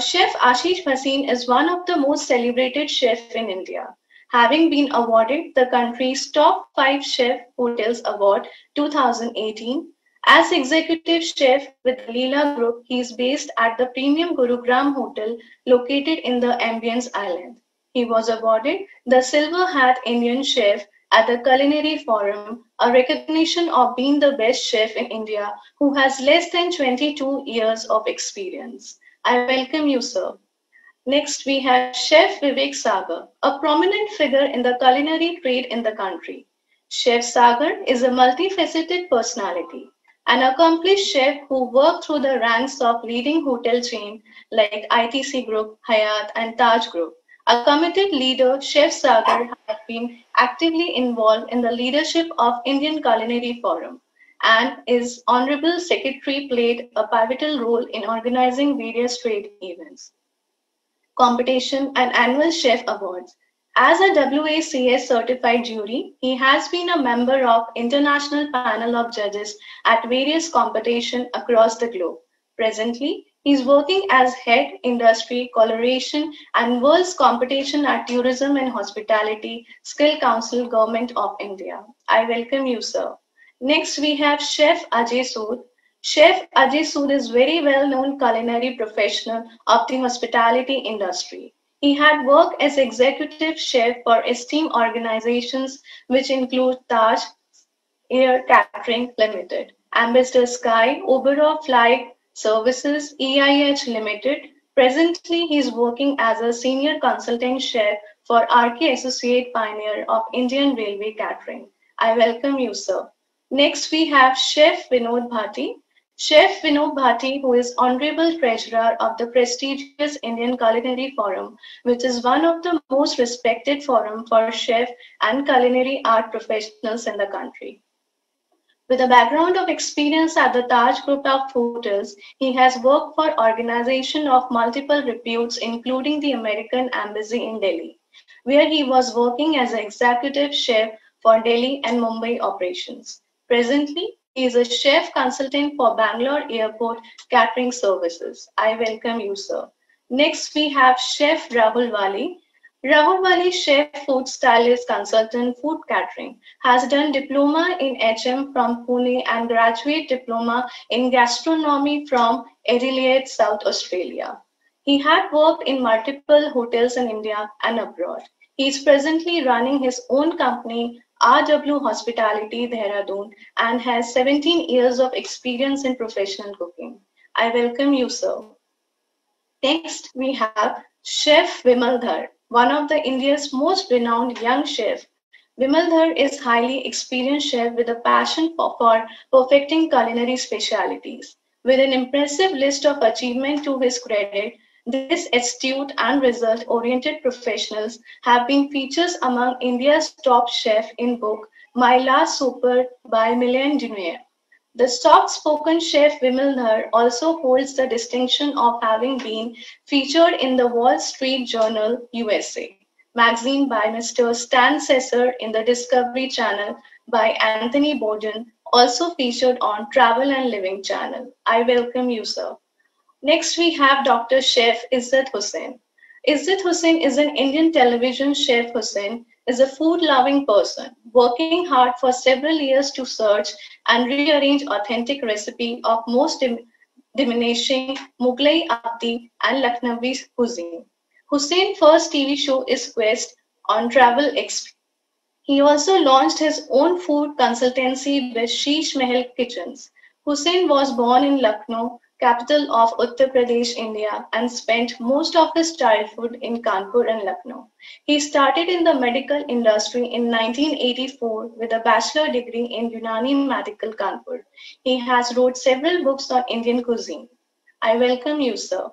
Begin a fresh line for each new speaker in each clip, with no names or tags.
Chef Ashish Bhasin is one of the most celebrated chefs in India, having been awarded the country's top 5 Chef Hotels Award 2018. As executive chef with the Leela Group, he is based at the premium Gurugram Hotel located in the Ambience Island. He was awarded the Silver Hat Indian Chef at the Culinary Forum, a recognition of being the best chef in India who has less than 22 years of experience. I welcome you, sir. Next, we have Chef Vivek Sagar, a prominent figure in the culinary trade in the country. Chef Sagar is a multifaceted personality, an accomplished chef who worked through the ranks of leading hotel chains like ITC Group, Hyatt, and Taj Group. A committed leader, Chef Sagar has been actively involved in the leadership of Indian Culinary Forum, and his Honorable Secretary played a pivotal role in organizing various trade events, competition, and annual chef awards. As a WACS certified jury, he has been a member of international panel of judges at various competitions across the globe. Presently, he is working as head industry collaboration and world's competition at Tourism and Hospitality Skill Council, Government of India. I welcome you, sir. Next, we have Chef Ajay Sood. Chef Ajay Sood is very well-known culinary professional of the hospitality industry. He had worked as executive chef for esteemed organizations which include Taj Air Catering Limited, Ambassador Sky, Oberoi Flight Services, EIH Limited. Presently, he is working as a senior consultant chef for RK Associate Pioneer of Indian Railway Catering. I welcome you, sir. Next, we have Chef Vinod Bhati. Chef Vinod Bhati, who is Honorable Treasurer of the prestigious Indian Culinary Forum, which is one of the most respected forum for chef and culinary art professionals in the country. With a background of experience at the Taj Group of Hotels, he has worked for organization of multiple reputes, including the American Embassy in Delhi, where he was working as an executive chef for Delhi and Mumbai operations. Presently, he is a chef consultant for Bangalore Airport Catering Services. I welcome you, sir. Next, we have Chef Rahul Wali. Rahul Wali, chef, food stylist, consultant, food catering, has done diploma in HM from Pune and graduate diploma in gastronomy from Adelaide, South Australia. He had worked in multiple hotels in India and abroad. He is presently running his own company, RW Hospitality Dehradun, and has 17 years of experience in professional cooking. I welcome you, sir. Next, we have Chef Vimal Dhar, one of the India's most renowned young chefs. Vimal Dhar is highly experienced chef with a passion for perfecting culinary specialities. With an impressive list of achievements to his credit, these astute and result-oriented professionals have been featured among India's top chefs in book My Last Supper by Milan Junior. The soft-spoken chef Vimal Dhar also holds the distinction of having been featured in the Wall Street Journal USA magazine by Mr. Stan Sesser, in the Discovery Channel by Anthony Bourdain, also featured on Travel and Living Channel. I welcome you, sir. Next, we have Dr. Chef Izzat Hussain. Izzat Hussain is an Indian television chef. Hussain is a food-loving person, working hard for several years to search and rearrange authentic recipe of most diminishing Mughlai Ati and Lucknowi cuisine. Hussein's first TV show is Quest on Travel Express. He also launched his own food consultancy with Sheesh Mahal Kitchens. Hussain was born in Lucknow, capital of Uttar Pradesh, India, and spent most of his childhood in Kanpur and Lucknow. He started in the medical industry in 1984 with a bachelor degree in Unani Medical Kanpur. He has wrote several books on Indian cuisine. I welcome you, sir.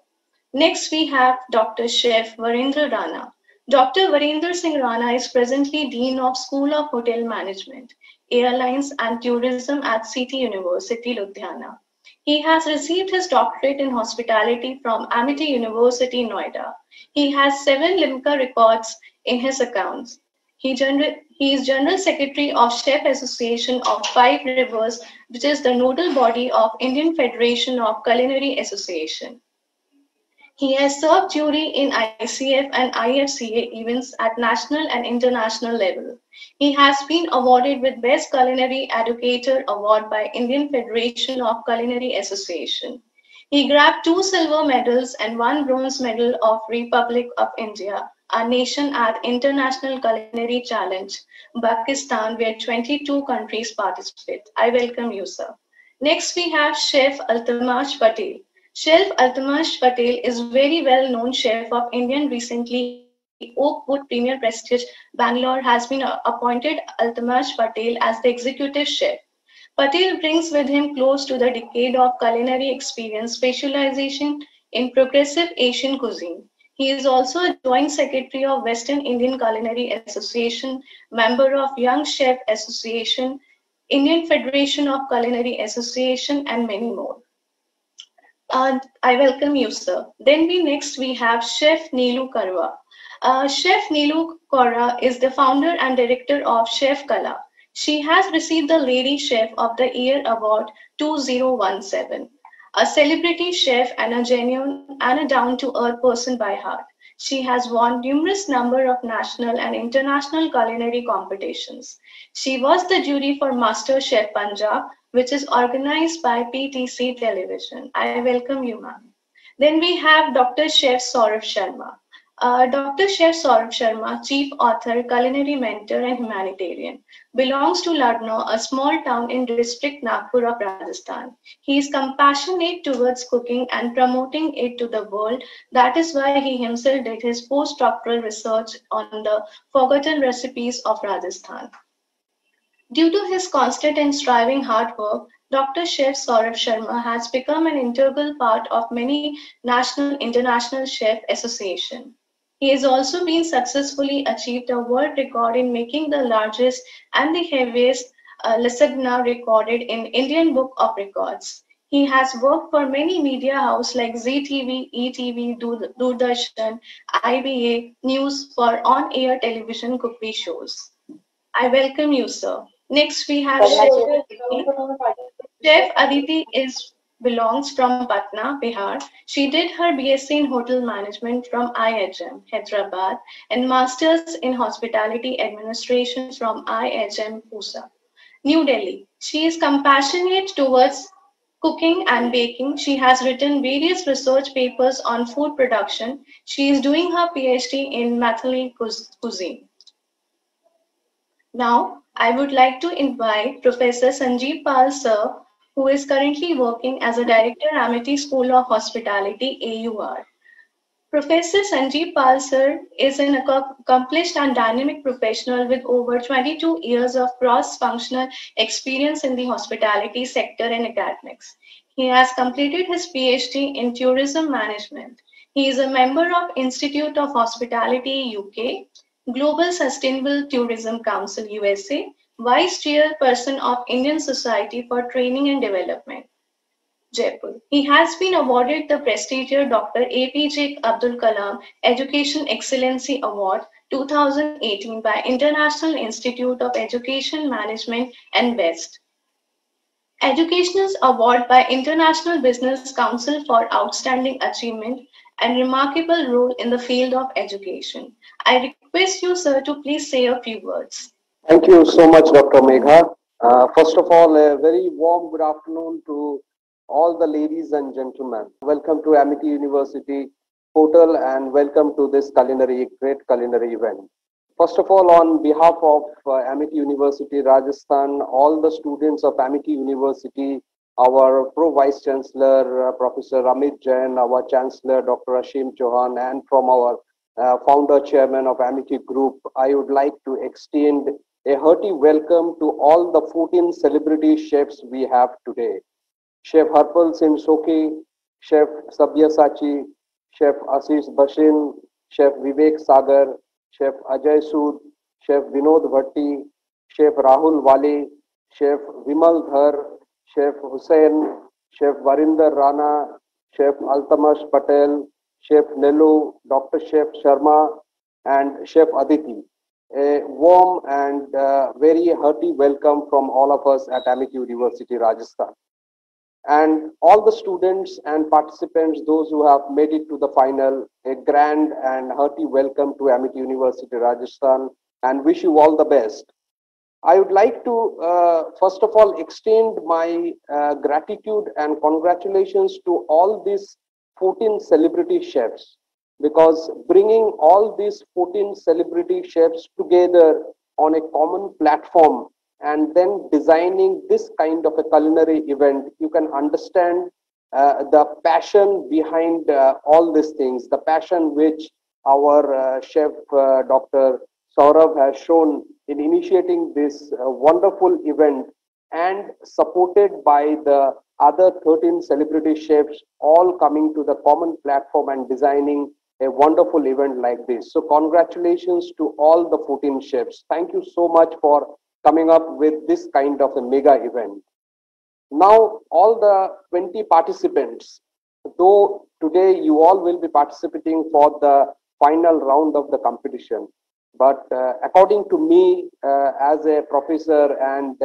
Next, we have Dr. Chef Virendra Rana. Dr. Virendra Singh Rana is presently Dean of School of Hotel Management, Airlines and Tourism at City University, Ludhiana. He has received his doctorate in hospitality from Amity University, Noida. He has 7 Limca records in his accounts. He is General Secretary of Chef Association of 5 Rivers, which is the nodal body of Indian Federation of Culinary Association. He has served jury in ICF and IFCA events at national and international level. He has been awarded with Best Culinary Educator Award by Indian Federation of Culinary Association. He grabbed 2 silver medals and 1 bronze medal of Republic of India, our nation at International Culinary Challenge, Pakistan, where 22 countries participate. I welcome you, sir. Next, we have Chef Altamash Patel. Chef Altamash Patel is very well known chef of Indian recently Oakwood Premier Prestige Bangalore has been appointed Altamash Patel as the executive chef. Patel brings with him close to the decade of culinary experience, specialization in progressive Asian cuisine. He is also a joint secretary of Western Indian Culinary Association, member of Young Chef Association, Indian Federation of Culinary Association, and many more. I welcome you, sir. Then we have Chef Neelu Karwa. Chef Neelu Karwa is the founder and director of Chef Kala. She has received the Lady Chef of the Year Award 2017. A celebrity chef and a genuine and a down-to-earth person by heart. She has won numerous number of national and international culinary competitions. She was the jury for Master Chef Punjab, which is organized by PTC Television. I welcome you, ma'am. Then we have Dr. Chef Saurav Sharma. Dr. Chef Saurav Sharma, chief author, culinary mentor, and humanitarian, belongs to Lucknow, a small town in district Nagpur of Rajasthan. He is compassionate towards cooking and promoting it to the world. That is why he himself did his postdoctoral research on the forgotten recipes of Rajasthan. Due to his constant and striving hard work, Dr. Chef Saurav Sharma has become an integral part of many national international chef associations. He has also been successfully achieved a world record in making the largest and the heaviest lasagna recorded in Indian Book of Records. He has worked for many media houses like ZTV, ETV, Doordarshan, IBA News for on-air television cookery shows. I welcome you, sir. Next, we have Chef Aditi. Chef Aditi belongs from Patna, Bihar. She did her BSc in Hotel Management from IHM, Hyderabad, and Masters in Hospitality Administration from IHM, Pusa, New Delhi. She is compassionate towards cooking and baking. She has written various research papers on food production. She is doing her PhD in Mathali cuisine. Now, I would like to invite Professor Sanjeev Pal sir, who is currently working as a director Amity School of Hospitality, AUR. Professor Sanjeev Pal sir is an accomplished and dynamic professional with over 22 years of cross-functional experience in the hospitality sector and academics. He has completed his PhD in tourism management. He is a member of Institute of Hospitality, UK, Global Sustainable Tourism Council, USA, Vice Chairperson of Indian Society for Training and Development, Jaipur. He has been awarded the prestigious Dr. APJ Abdul Kalam Education Excellency Award 2018 by International Institute of Education Management and West. Educational Award by International Business Council for Outstanding Achievement and Remarkable Role in the Field of Education. I request you, sir, to please say a few words.
Thank you so much, Dr. Megha. First of all, a very warm good afternoon to all the ladies and gentlemen. Welcome to Amity University portal and welcome to this great culinary event. First of all, on behalf of Amity University, Rajasthan, all the students of Amity University, our Pro-Vice Chancellor, Professor Amit Jain, our Chancellor, Dr. Ashim Chauhan, and from our founder chairman of Amity Group, I would like to extend a hearty welcome to all the 14 celebrity chefs we have today. Chef Harpal Singh Soki, Chef Sabyasachi, Chef Ashish Bashin, Chef Vivek Sagar, Chef Ajay Sood, Chef Vinod Bhatti, Chef Rahul Wali, Chef Vimal Dhar, Chef Hussain, Chef Varinder Rana, Chef Altamash Patel, Chef Nelu, Dr. Chef Sharma, and Chef Aditi. A warm and very hearty welcome from all of us at Amity University, Rajasthan. And all the students and participants, those who have made it to the final, a grand and hearty welcome to Amity University, Rajasthan, and wish you all the best. I would like to, first of all, extend my gratitude and congratulations to all these 14 celebrity chefs, because bringing all these 14 celebrity chefs together on a common platform and then designing this kind of a culinary event, you can understand the passion behind all these things, the passion which our chef, Dr. Saurabh, has shown in initiating this wonderful event, and supported by the other 13 celebrity chefs, all coming to the common platform and designing a wonderful event like this. So congratulations to all the 14 chefs. Thank you so much for coming up with this kind of a mega event. Now, all the 20 participants, though today you all will be participating for the final round of the competition, but according to me, as a professor and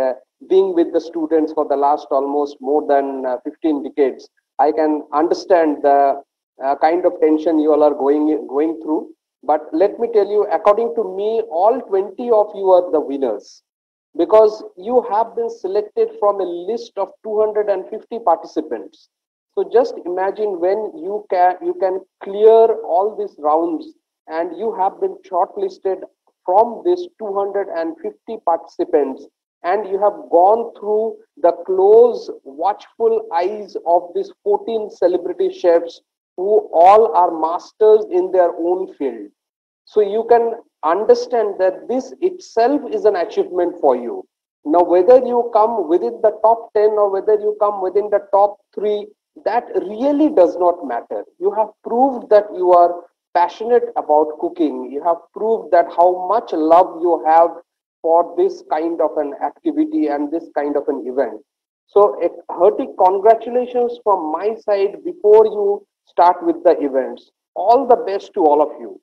being with the students for the last almost more than 15 decades, I can understand the kind of tension you all are going through. But let me tell you, according to me, all 20 of you are the winners, because you have been selected from a list of 250 participants. So just imagine when you can clear all these rounds, and you have been shortlisted from this 250 participants, and you have gone through the close watchful eyes of these 14 celebrity chefs who all are masters in their own field. So you can understand that this itself is an achievement for you. Now, whether you come within the top 10 or whether you come within the top 3, that really does not matter. You have proved that you are passionate about cooking. You have proved that how much love you have for this kind of an activity and this kind of an event. So a hearty congratulations from my side before you start with the events. All the best to all of you.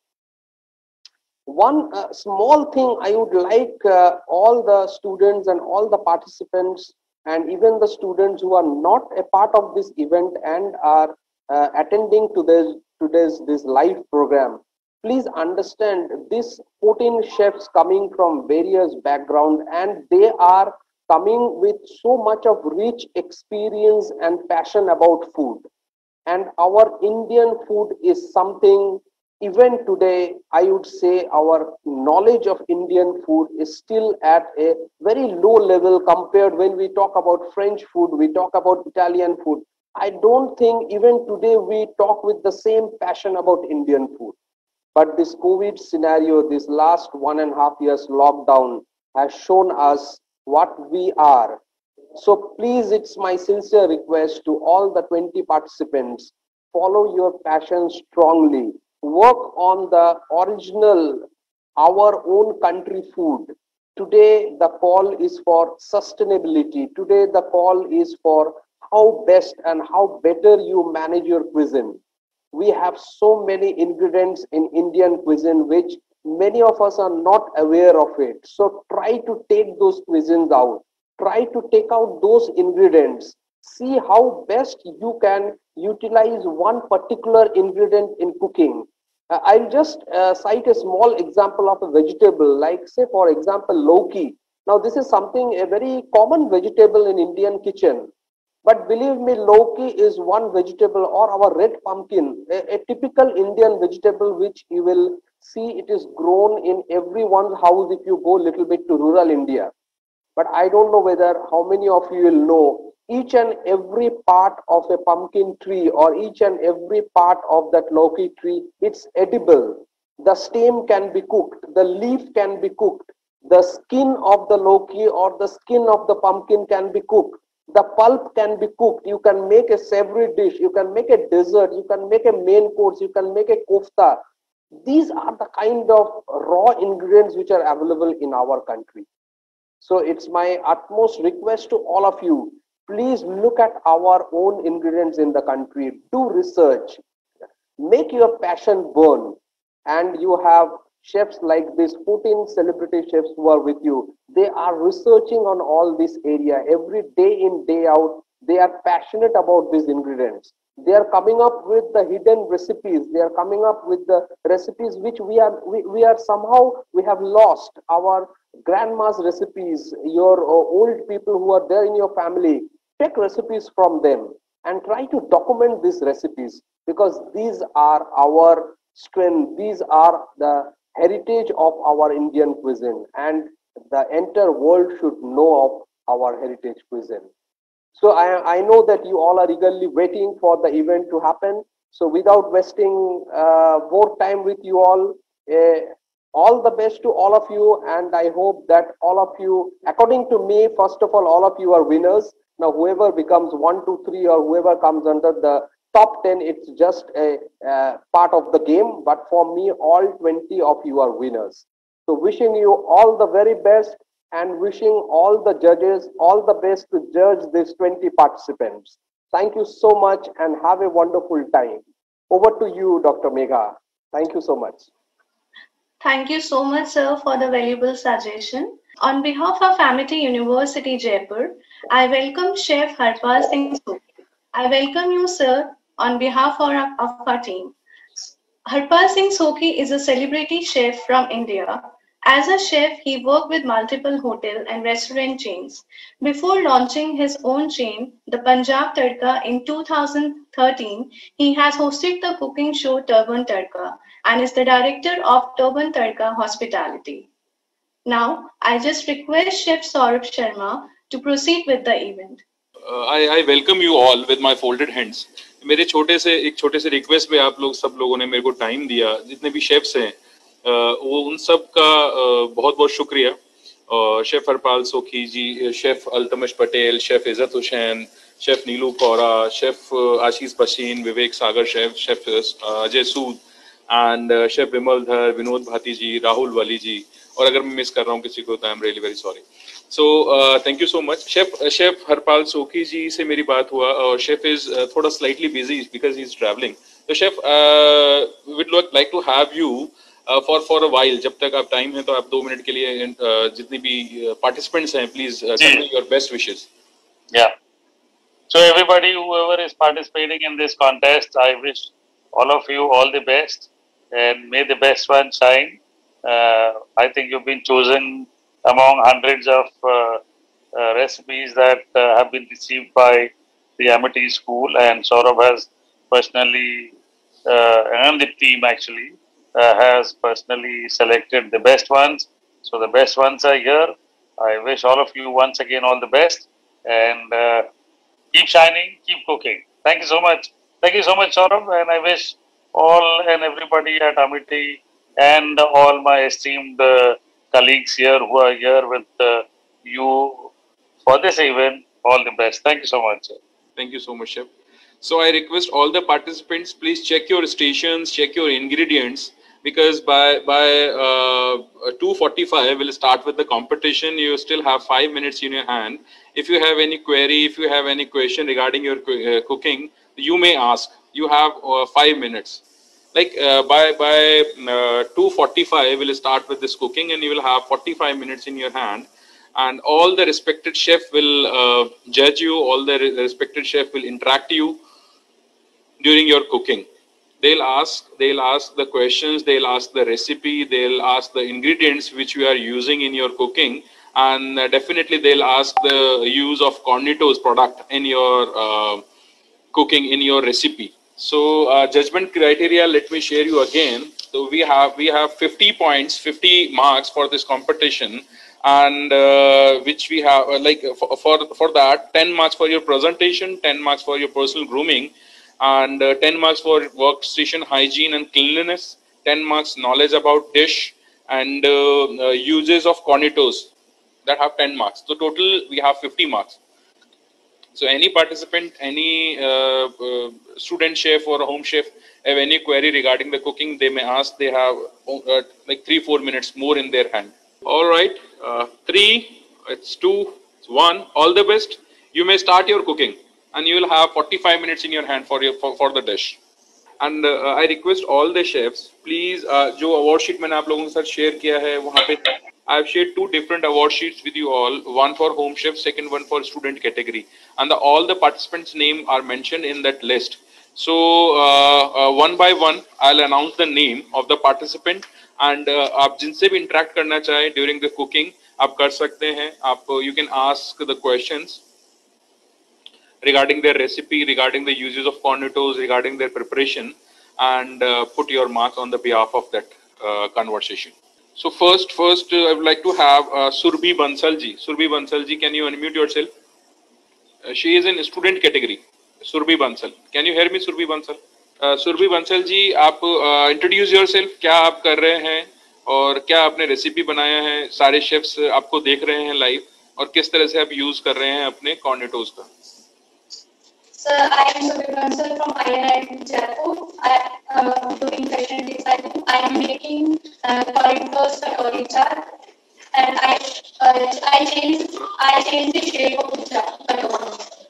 One small thing I would like all the students and all the participants and even the students who are not a part of this event and are attending to today's this live program, please understand this 14 chefs coming from various background, and they are coming with so much of rich experience and passion about food. And our Indian food is something, even today, I would say our knowledge of Indian food is still at a very low level compared when we talk about French food, we talk about Italian food. I don't think even today we talk with the same passion about Indian food. But this COVID scenario, this last 1.5 years lockdown, has shown us what we are. So please, it's my sincere request to all the 20 participants, follow your passion strongly. Work on the original, our own country food. Today, the call is for sustainability. Today, the call is for how best and how better you manage your cuisine. We have so many ingredients in Indian cuisine which many of us are not aware of it. So try to take those cuisines out. Try to take out those ingredients. See how best you can utilize one particular ingredient in cooking. I'll just cite a small example of a vegetable, like say for example lauki. Now this is something, a very common vegetable in Indian kitchen. But believe me, lauki is one vegetable, or our red pumpkin, a typical Indian vegetable which you will see it is grown in everyone's house if you go a little bit to rural India. But I don't know whether how many of you will know each and every part of a pumpkin tree or each and every part of that lauki tree, it's edible. The stem can be cooked, the leaf can be cooked, the skin of the lauki or the skin of the pumpkin can be cooked. The pulp can be cooked. You can make a savory dish. You can make a dessert. You can make a main course. You can make a kofta. These are the kind of raw ingredients which are available in our country. So it's my utmost request to all of you, please look at our own ingredients in the country, do research, make your passion burn. And you have chefs like this 14 celebrity chefs who are with you. They are researching on all this area every day in, day out. They are passionate about these ingredients. They are coming up with the hidden recipes. They are coming up with the recipes which we are somehow, we have lost our grandma's recipes. Your old people who are there in your family, take recipes from them and try to document these recipes, because these are our strength. These are the heritage of our Indian cuisine, and the entire world should know of our heritage cuisine. So I know that you all are eagerly waiting for the event to happen. So without wasting more time with you uh, all the best to all of you. And I hope that all of you, according to me, first of all of you are winners. Now, whoever becomes 1, 2, 3, or whoever comes under the top 10, it's just a part of the game. But for me, all 20 of you are winners. So wishing you all the very best, and wishing all the judges all the best to judge these 20 participants. Thank you so much and have a wonderful time. Over to you, Dr. Megha. Thank you so much.
Thank you so much, sir, for the valuable suggestion. On behalf of Amity University, Jaipur, I welcome Chef Harpal Singh Sukhi. I welcome you, sir, on behalf of our team. Harpal Singh Sukhi is a celebrity chef from India. As a chef, he worked with multiple hotel and restaurant chains. Before launching his own chain, the Punjab Tadka, in 2013, he has hosted the cooking show Turban Tadka and is the director of Turban Tadka Hospitality. Now, I just request Chef Saurabh Sharma to proceed with the event.
I welcome you all with my folded hands. मेरे एक छोटे से request पे आप लोग सब लोगों ने मेरे को टाइम दिया, जितने भी शेफ्स हैं वो उन सब का बहुत बहुत शुक्रिया. Chef Harpal Sokhi ji, chef Altamash Patel, chef Izzat Hussain, chef Neelu Kaura, chef Ashish Pasheen, Vivek Sagar chef, chef Ajay Sood and chef Vimal Dhar, Vinod भाती जी, राहुल वली जी, और अगर मैं मिस कर रहा हूँ किसी को तो I am really very sorry. So thank you so much. Chef Harpal Sokhi ji से मेरी बात हुआ और शेफ इज थोड़ा slightly busy because he is travelling. तो chef would like to have you for a while. जब तक आप टाइम है तो आप 2 मिनट के लिए जितनी भी पार्टिसिपेंट्स हैं please convey your best wishes.
Yeah. So everybody, whoever is participating in this contest, I wish all of you all the best, and may the best one shine. I think you've been chosen among hundreds of recipes that have been received by the Amity School, and Saurabh has personally, and the team actually, has personally selected the best ones. So the best ones are here. I wish all of you once again all the best, and keep shining, keep cooking. Thank you so much. Thank you so much, Saurabh, and I wish all and everybody at Amity and all my esteemed colleagues here who are here with you for this event all the best. Thank you so much.
Thank you so much, Chef. So I request all the participants, please check your stations, check your ingredients, because by 2:45 we'll start with the competition. You still have 5 minutes in your hand. If you have any query, if you have any question regarding your cooking, you may ask. You have 5 minutes. Like by 2:45 we'll start with this cooking, and you will have 45 minutes in your hand, and all the respected chef will judge you. All the respected chef will interact you during your cooking. They'll ask the questions, they'll ask the recipe, they'll ask the ingredients which you are using in your cooking, and definitely they'll ask the use of Cornetto's product in your cooking, in your recipe. So judgment criteria, let me share you again. So we have 50 points, 50 marks for this competition, and which we have like for that 10 marks for your presentation, 10 marks for your personal grooming, and 10 marks for workstation hygiene and cleanliness, 10 marks knowledge about dish, and uses of Cornetto's that have 10 marks. So total we have 50 marks. So any participant, any student chef or home chef have any query regarding the cooking, they may ask. They have like 3-4 minutes more in their hand. All right, 3, it's 2, it's 1. All the best. You may start your cooking, and you will have 45 minutes in your hand for the dish. And I request all the chefs, please, जो award sheet मैंने आप लोगों के साथ share किया है वहाँ पे I've shared two different award sheets with you all, one for home chef, second one for student category. And all the participants' name are mentioned in that list. So one by one, I'll announce the name of the participant and आप जिनसे भी interact करना चाहे during the cooking, आप कर सकते हैं. You can ask the questions regarding their recipe, regarding the uses of cornetos, regarding their preparation, and put your mark on the behalf of that conversation. So first, I would like to have Surbhi Bansalji. Surbhi Bansalji, can you unmute yourself? She is in student category. Surbhi Bansal. Can you hear me, Surbhi Bansal? Surbhi Bansal जी, आप introduce yourself. क्या आप कर रहे हैं और क्या आपने recipe बनाया है? सारे शेफ्स आपको देख रहे हैं लाइव और किस तरह से आप यूज कर रहे हैं अपने कॉर्नेटोज का?
Sir, I am Surbhi Bansal from IIT Jaipur. I am doing fashion designing. I am making corridors katori chaat, and I change the shape of the chaat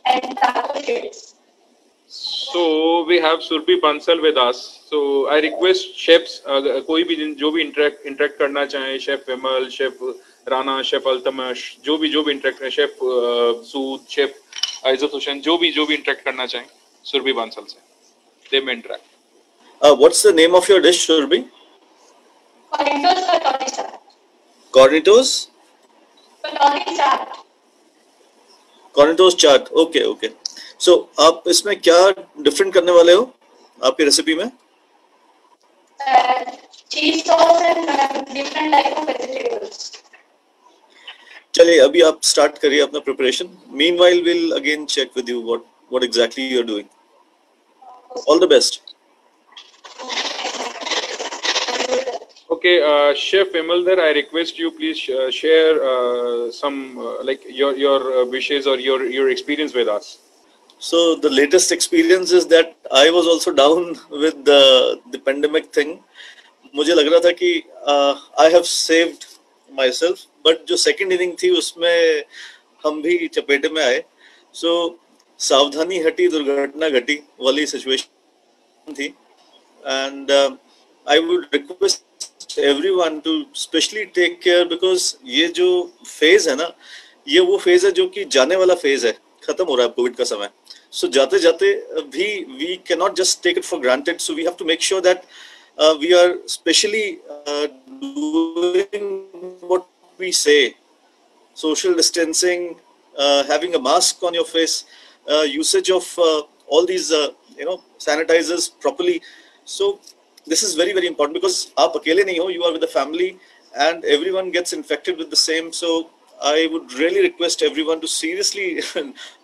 and taco shapes.
So we have Surbhi Bansal with us. So I request chefs, कोई भी जो भी interact करना चाहे, Chef Vimal, Chef Rana, Chef Altamash, जो भी interact करें, Chef Sood, Chef Aizat Hussain, जो भी interact करना चाहें, Surbhi Bansal से, they may interact.
What's the name of your dish, Surbhi?
Corridors katori chaat.
Cornetos?
Katori chaat.
Cornetos chaat. Okay. So आप इसमें क्या डिफरेंट करने वाले हो आपकी रेसिपी में?
Cheese sauce and different type of vegetables.
चलिए अभी आप स्टार्ट करिए अपना preparation. Meanwhile, we'll again check with you what exactly you're doing. All the best.
Okay, Chef Vimal, I request you please share some like your wishes or your experience with us.
So the latest experience is that I was also down with the pandemic thing. मुझे लग रहा था कि I have saved myself, but जो second inning थी उसमें हम भी चपेटे में आए. So सावधानी हटी दुर्घटना घटी वाली situation थी, and I would request everyone to specially take care because ये जो phase है ना, ये वो phase है जो कि जाने वाला phase है, खत्म हो रहा है कोविड का समय. So जाते जाते भी we cannot just take it for granted. So we have to make sure that we are specially doing what we say, social distancing, having a mask on your face, usage of all these sanitizers properly. So this is very, very important because आप अकेले नहीं हो, you are with the family and everyone gets infected with the same. So I would really request everyone to seriously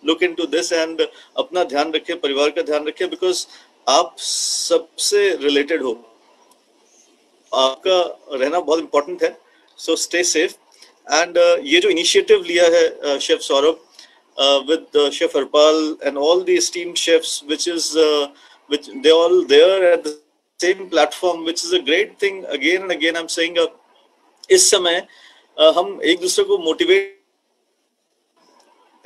look into this and अपना ध्यान रखें, परिवार का ध्यान रखें because आप सबसे related हो, आपका रहना बहुत important है. So stay safe. And ये जो initiative लिया है Chef Saurabh with Chef Harpal and all the esteemed chefs, which they all there at the same platform, which is a great thing. Again and again I'm saying इस समय हम एक दूसरे को मोटिवेट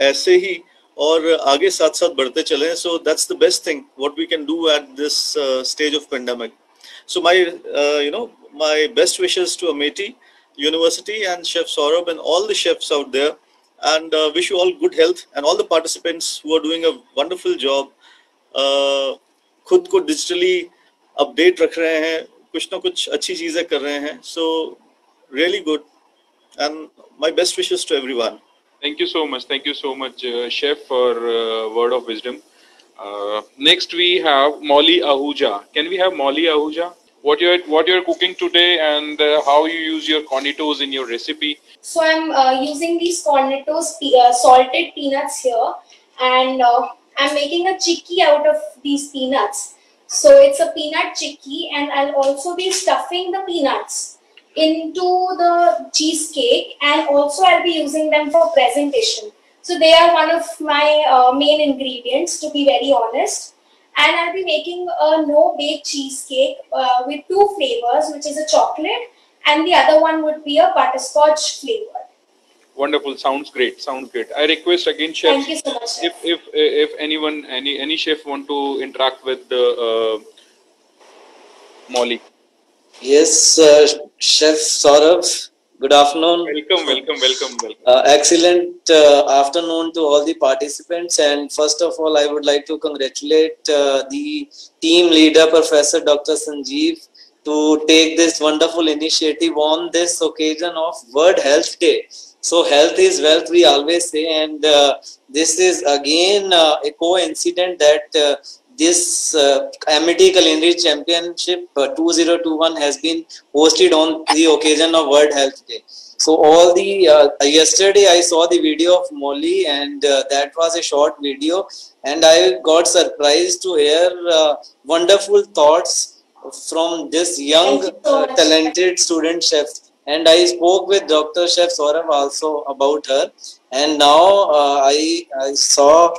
ऐसे ही और आगे साथ साथ बढ़ते चलें. So that's the best thing what we can do at this stage of pandemic. So my best wishes to Amity University and Chef Saurabh and all the chefs out there, and wish you all good health and all the participants who are doing a wonderful job. खुद को digitally update रख रहे हैं, कुछ ना कुछ अच्छी चीजें कर रहे हैं. So really good. And my best wishes to everyone.
Thank you so much, Chef, for word of wisdom. Next we have Molly Ahuja. Can we have Molly Ahuja? What you're cooking today and how you use your cornetos in your recipe?
So I'm using these cornetos, salted peanuts here, and I'm making a chicky out of these peanuts. So it's a peanut chicky, and I'll also be stuffing the peanuts into the cheesecake, and also I'll be using them for presentation. So they are one of my main ingredients, to be very honest. And I'll be making a no-bake cheesecake with two flavors, which is a chocolate and the other one would be a butterscotch flavor.
Wonderful, sounds great. I request again, chef,
thank you so much, chef.
if anyone, any chef want to interact with the Molly.
Yes, Chef Saurabh, Good afternoon.
Welcome.
Excellent afternoon to all the participants. And first of all, I would like to congratulate the team leader, Professor Dr. Sanjeev, to take this wonderful initiative on this occasion of World Health Day. So health is wealth, we always say, and this is again a coincidence that this Amity Culinary Championship 2021 has been hosted on the occasion of World Health Day. So all the yesterday I saw the video of Molly, and that was a short video, and I got surprised to hear wonderful thoughts from this young talented student chef. And I spoke with Dr. Chef Saurabh also about her, and now I saw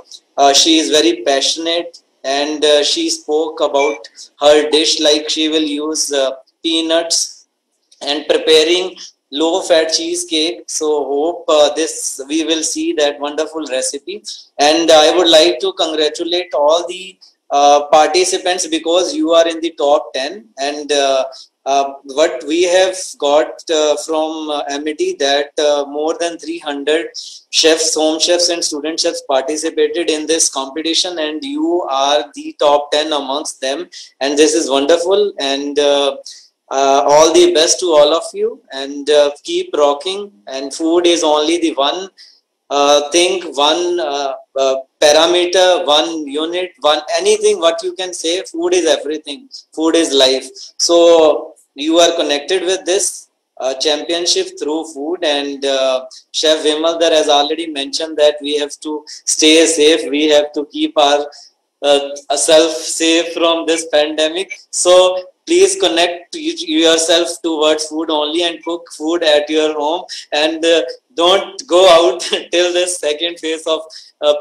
she is very passionate, and she spoke about her dish, like she will use peanuts and preparing low fat cheesecake. So hope this we will see that wonderful recipe. And I would like to congratulate all the participants, because you are in the top 10, and what we have got from Amity, that more than 300 chefs, home chefs and student chefs participated in this competition, and you are the top 10 amongst them, and this is wonderful. And all the best to all of you, and keep rocking. And food is only the one thing, one parameter, one unit, one anything what you can say. Food is everything. Food is life. So you are connected with this championship through food, and Chef Vimaldar has already mentioned that we have to stay safe. We have to keep our self safe from this pandemic. So please connect yourself towards food only, and cook food at your home, and don't go out till this second phase of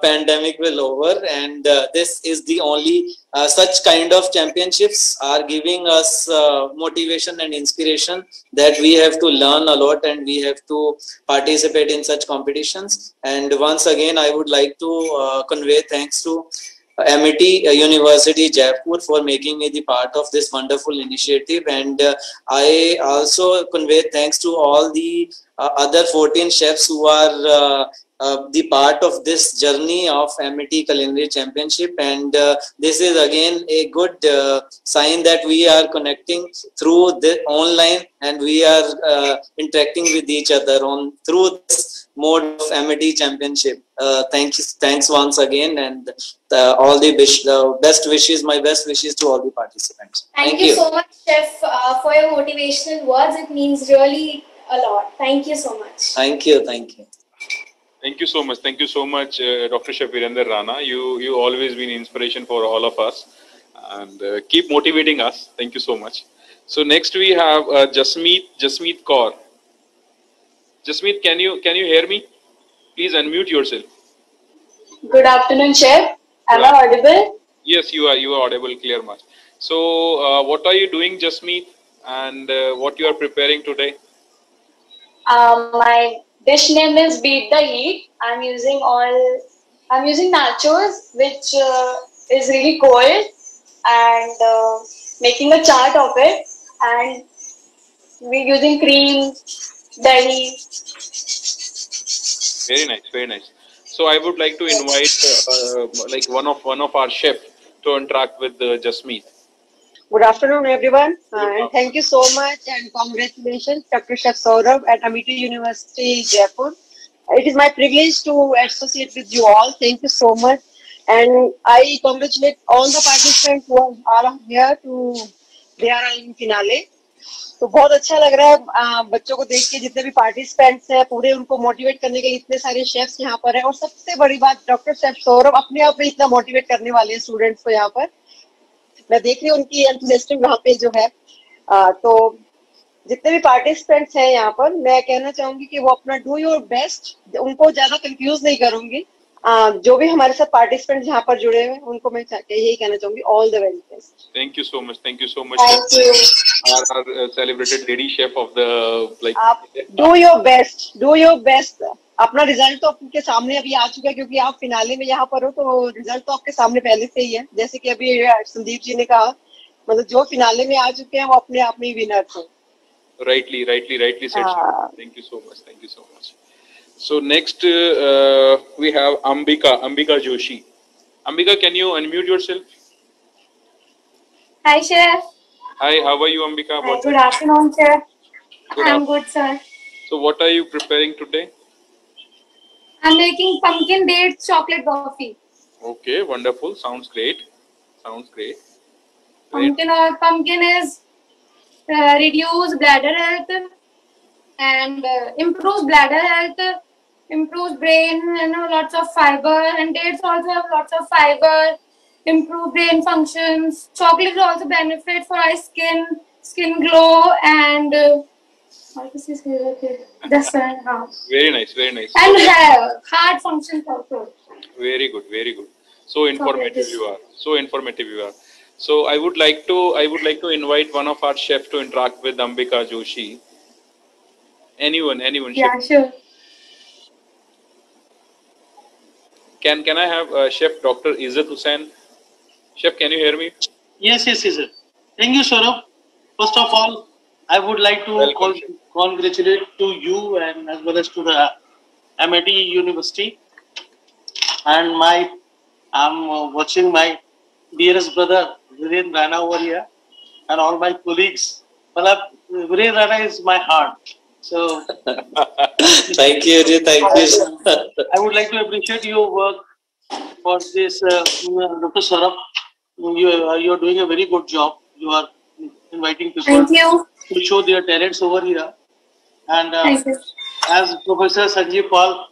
pandemic will over. And this is the only such kind of championships are giving us motivation and inspiration, that we have to learn a lot and we have to participate in such competitions. And once again, I would like to convey thanks to Amity University Jaipur for making me the part of this wonderful initiative. And I also convey thanks to all the other 14 chefs who are the part of this journey of Amity Culinary Championship. And this is again a good sign that we are connecting through the online, and we are interacting with each other on through this mode of Amity Championship. Thanks once again, and all the best wishes, my best wishes to all the participants.
Thank you so much, Chef, for your motivational words. It means really a lot. Thank you so much.
Thank you.
Thank you so much, Dr. Chef Virender Rana. You always been inspiration for all of us, and keep motivating us. Thank you so much. So next we have Jasmeet Kaur. Jasmeet, can you hear me? Please unmute yourself.
Good afternoon, Chef. Am I audible?
Yes, you are audible, clear much. So what are you doing, Jasmeet, and what you are preparing today?
My dish name is Beat the Heat. I'm using nachos, which is really cold, and making a chart of it, and we're using cream, dahi.
Very nice. So I would like to invite like one of our chef to interact with Jasmeet.
Good afternoon, everyone, and thank you so much, and congratulations, Dr. Chef Saurabh at Amity University, Jaipur. It is my privilege to associate with you all. Thank you so much, and I congratulate all the participants who are here they are in finale. तो बहुत अच्छा लग रहा है बच्चों को देख के, जितने भी पार्टिसिपेंट्स हैं पूरे, उनको मोटिवेट करने के लिए इतने सारे शेफ्स यहाँ पर हैं, और सबसे बड़ी बात डॉक्टर शेफ सौरभ अपने आप में इतना मोटिवेट करने वाले हैं स्टूडेंट्स को यहाँ पर। मैं देख रही हूँ उनकी एंथुसियाज्म वहाँ पे जो है। तो जितने भी पार्टिसिपेंट्स हैं यहाँ पर, मैं कहना चाहूंगी कि वो अपना डू योर बेस्ट, उनको ज्यादा कंफ्यूज नहीं करूंगी। जो भी हमारे साथ पार्टिसिपेंट यहाँ पर जुड़े हुए हैं उनको मैं यही कहना चाहूंगी, all the very best.
Thank you so much.
Thank you.
Our celebrated lady chef of the
आप do your best. अपना रिजल्ट तो आपके सामने अभी आ चुका है, क्योंकि आप फिनाले में यहाँ पर हो, तो रिजल्ट तो आपके सामने पहले से ही है। जैसे कि अभी संदीप जी ने कहा, मतलब जो फिनाले में आ चुके हैं वो अपने आप में ही विनर थे।
Rightly said. Thank you so much. Thank you so much. So next we have Ambika Joshi. Ambika, can you unmute yourself?
Hi, Chef.
Hi, how are you, Ambika?
Hi, good afternoon, Chef.
I'm
good, sir.
So what are you preparing today?
I'm making pumpkin dates chocolate coffee.
Okay, wonderful. Sounds great.
Pumpkin is reduce bladder health and improves bladder health, improves brain, lots of fiber, and dates also have lots of fiber, improve brain functions. Chocolate also benefit for eye skin glow, and
very nice.
And heart functions also.
Very good. So informative you are. So I would like to invite one of our chefs to interact with Ambika Joshi. Anyone.
Yeah, chef. Sure.
Can I have Chef Dr. Izzat Hussain? Chef, can you hear me?
Yes, sir. Thank you, Saurabh. First of all, I would like to congratulate to you and as well as to the MIT University. And I'm watching my dearest brother Viren Rana over here and all my colleagues. Well, Viren Rana is my heart. So
thank you.
I would like to appreciate your work for this, Dr. Saurabh. You are doing a very good job. You are inviting people to show their talents over here. And as Professor Sanjeev Pal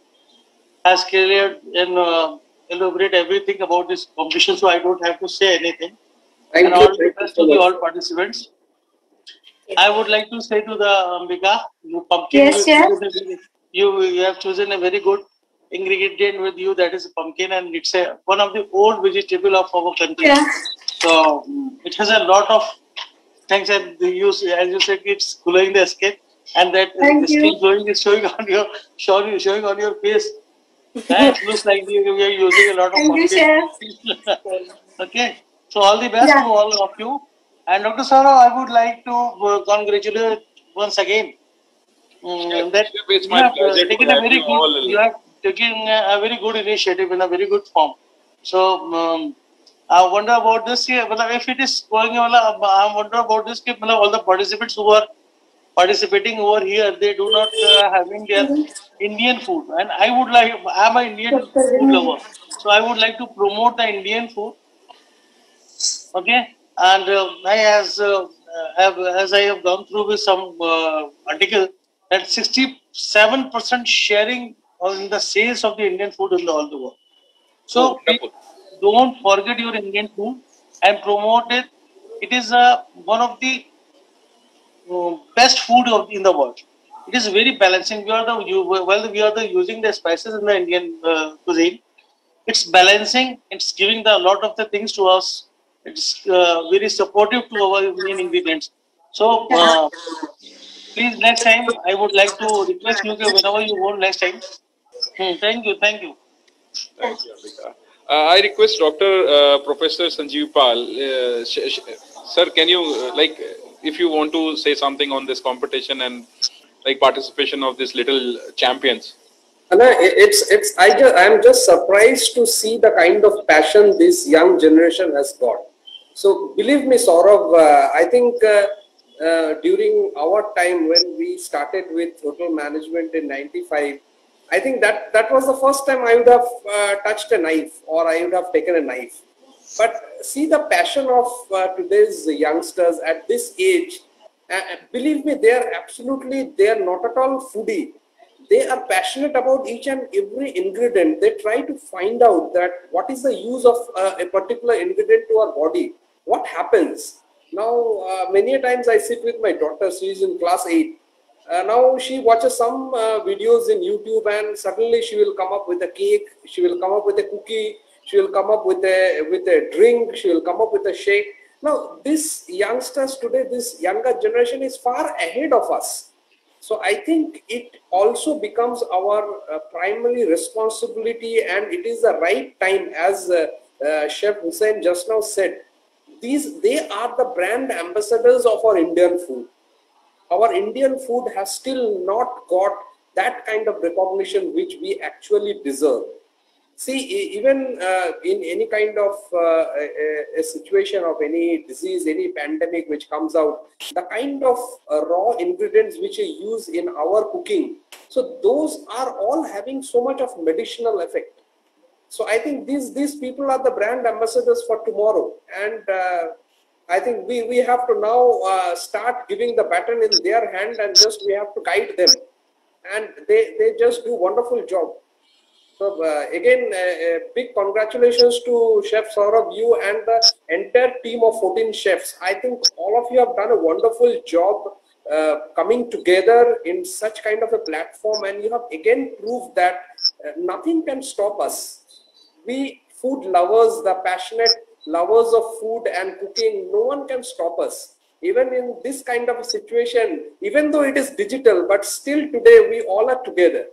has cleared and elaborate everything about this competition, so I don't have to say anything.
Thank you.
All the best to all participants. I would like to say to the Ambika, you pumpkin. You have chosen a very good ingredient with you, that is pumpkin, and it's one of the old vegetable of our country. Yeah. So it has a lot of things, and as you said, it's glowing the skin, and that skin glowing is showing on your face. It looks like we are using a lot of pumpkin. Okay, so all the best to all of you. And Dr. Saurabh, I would like to congratulate once again that you have taken a very good initiative in a very good form. So I wonder about this year. If it is going, I wonder about this. All the participants who are participating over here, they do not having their Indian food, and I'm an Indian food lover, so I would like to promote the Indian food. Okay. And as I have gone through with some article, that 67% sharing in the sales of the Indian food in all the world. So don't forget your Indian food and promote it. It is one of the best food in the world. It is very balancing. We are using the spices in the Indian cuisine. It's balancing. It's giving a lot of the things to us. It's very supportive to our main ingredients. So please, next time I would like to request you whenever you want next time. Thank you.
Thank you, Ambika. I request Dr. Professor Sanjeev Pal. Sir, can you if you want to say something on this competition and participation of these little champions?
I'm just surprised to see the kind of passion this young generation has got. So believe me, Saurabh, I think during our time when we started with hotel management in '95, I think that was the first time I would have touched a knife, or I would have taken a knife. But see the passion of today's youngsters at this age. Believe me, they are not at all foodie. They are passionate about each and every ingredient. They try to find out that what is the use of a particular ingredient to our body. What happens? Now, many a times I sit with my daughter. She is in class 8. Now she watches some videos in YouTube, and suddenly she will come up with a cake. She will come up with a cookie. She will come up with a drink. She will come up with a shake. Now, these youngsters today, this younger generation is far ahead of us. So I think it also becomes our primary responsibility, and it is the right time, as Chef Hussain just now said. They are the brand ambassadors of our Indian food. our Indian food has still not got that kind of recognition which we actually deserve. See, even in any kind of a situation of any disease, any pandemic which comes out, the kind of raw ingredients which we use in our cooking, so those are all having so much of medicinal effect. So I think these people are the brand ambassadors for tomorrow, and I think we have to now start giving the baton in their hand, and just we have to guide them, and they just do wonderful job. So again, a big congratulations to Chef Saurabh, you and the entire team of 14 chefs. I think all of you have done a wonderful job coming together in such kind of a platform, and you have again proved that nothing can stop us. We food lovers, the passionate lovers of food and cooking, no one can stop us. Even in this kind of a situation, even though it is digital, but still today we all are together.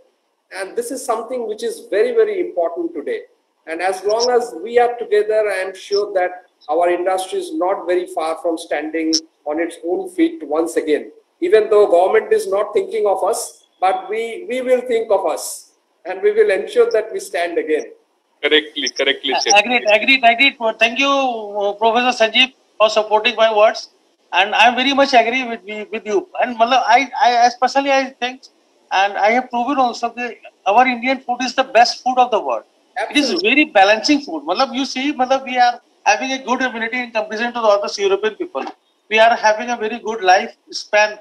And this is something which is very, very important today. And as long as we are together, I am sure that our industry is not very far from standing on its own feet once again. Even though government is not thinking of us, but we will think of us, and we will ensure that we stand again.
Correctly said.
Agreed. Thank you, Professor Sanjeev, for supporting my words. And I very much agree with you. And I especially, I think, and I have proven also that our Indian food is the best food of the world. Absolutely. It is very balancing food. You see, we are having a good immunity in comparison to the other European people. We are having a very good life span.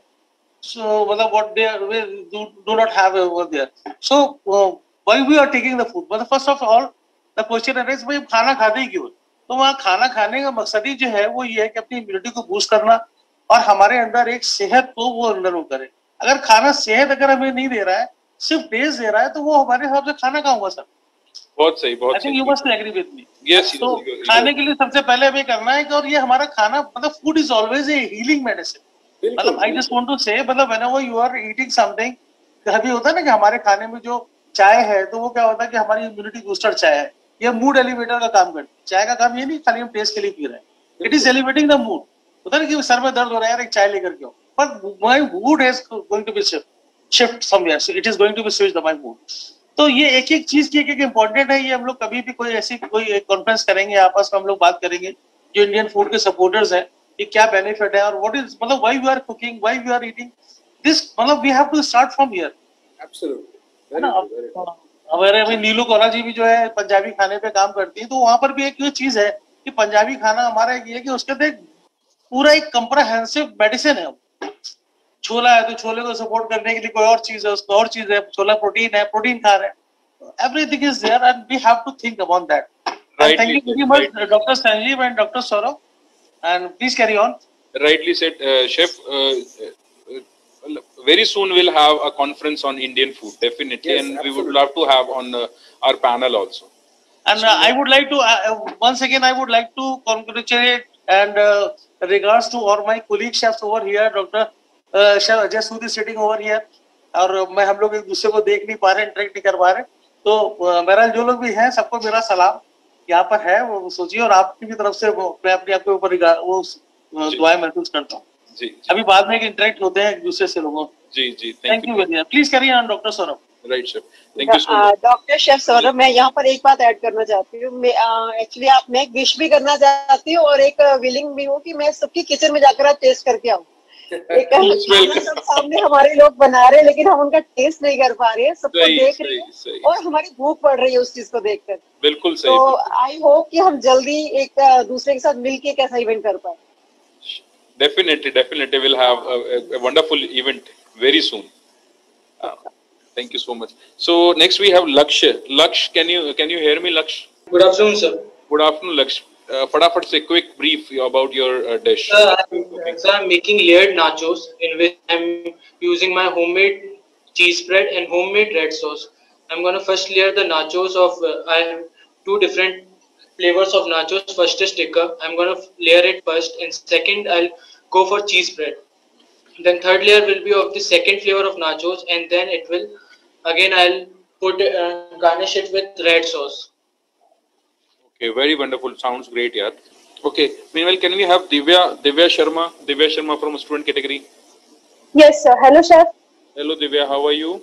So, what we do not have over there. So, why we are taking the food? First of all, the question is, भाई खाना खाते ही क्यों? तो वहाँ खाना खाने का मकसद ही जो है वो ये है कि अपनी इम्यूनिटी को बूस्ट करना और हमारे अंदर एक सेहत को वो अंदर वो करे. अगर खाना सेहत अगर हमें नहीं दे रहा है, सिर्फ टेस्ट दे रहा है, तो वो हमारे हिसाब से खाना कहाँ होगा सर?
बहुत सही, बहुत सही.
I think you must agree with me.
Yes.
तो खाने के लिए सबसे पहले हमें करना है कि और ये हमारा खाना food is always a healing medicine. I just want to say whenever you are eating something, कभी होता है ना कि हमारे खाने में जो चाय है तो वो क्या होता है कि हमारी इम्यूनिटी बूस्टर चाय है, ये मूड एलिवेटर का काम करती है. चाय का काम ये नहीं खाली हम टेस्ट के लिए पी रहे हैं. It is elevating the mood. होता है ना कि सर में दर्द हो रहा है यार एक चाय लेकर के आओ, but my mood is going to be shift somewhere, so it is going to be switched my mood. तो ये एक एक चीज की एक इम्पोर्टेंट है. ये हम लोग कभी भी कोई ऐसी कोई कॉन्फ्रेंस करेंगे, आपस में हम लोग बात करेंगे जो इंडियन फूड के सपोर्टर्स हैं, ये क्या बेनिफिट है और what is why we are cooking, why we are eating this. We have to start from here. Absolutely. हमारे नीलू कोला जी भी जो है पंजाबी खाने पे काम करती है, तो वहां पर भी एक ये चीज है कि पंजाबी खाना हमारा ये है कि उसके अंदर पूरा एक कंप्रहेंसिव मेडिसिन है. छोला है तो छोले को सपोर्ट करने के लिए कोई और चीज है, उसको और चीज है. छोला प्रोटीन है, प्रोटीन खा रहे हैं. Everything is there and we have to think about that. Thank you very much doctor Sanjeev and doctor Saurabh, and please carry on.
Rightly said, Chef. Very soon we'll have a conference on Indian food, definitely, yes, and absolutely. We would love to have on our panel also.
And I would like to once again I would like to congratulate and regards to all my colleague chefs over here. Dr. Chef Ajay Sood is sitting over here, और मैं हम लोग एक दूसरे को देख नहीं पा रहे, इंटरेक्ट नहीं कर पा रहे. तो मेरा जो लोग भी हैं सबको मेरा सलाम यहाँ पर है, वो सोचिए. और आपकी भी तरफ से मैं अपने आप के ऊपर वो दुआएं महसूस करता हूँ. जी. अभी बाद में इंटरेक्ट होते हैं एक दूसरे से लोगों.
जी.
Thank you very much. Please carry on doctor Saurabh.
Right sir, thank you so much.
Doctor chef Saurabh, मैं यहाँ पर एक बात ऐड करना चाहती हूँ. एक्चुअली मैं एक विश भी करना चाहती हूँ और एक विलिंग भी हूँ कि मैं सबकी किचन में जाकर टेस्ट करके आऊँ. एक खाना सब सामने हमारे लोग बना रहे हैं लेकिन हम उनका टेस्ट नहीं कर पा रहे हैं, सबको देख रहे हैं और हमारी भूख पड़ रही है उस चीज को देखकर.
बिल्कुल सही.
तो आई होप कि हम जल्दी एक दूसरे के साथ मिलके एक ऐसा इवेंट कर पाए.
Definitely we'll have a wonderful event very soon. Thank you so much. So next we have Laksh. Laksh, can you hear me, Laksh?
Good afternoon, sir.
Good afternoon, Laksh. Fadafat say quick brief about your dish.
So I'm making layered nachos in which I'm using my homemade cheese spread and homemade red sauce. I'm gonna first layer the nachos of I have two different flavors of nachos. First is tikka. I'm gonna layer it first, and second I'll go for cheese spread. Then third layer will be of the second flavor of nachos, and then it will again I'll put garnish it with red sauce.
Okay, very wonderful. Sounds great, yaar. Okay, meanwhile, can we have Divya Sharma from student category?
Yes, sir. Hello, chef.
Hello, Divya. How are you?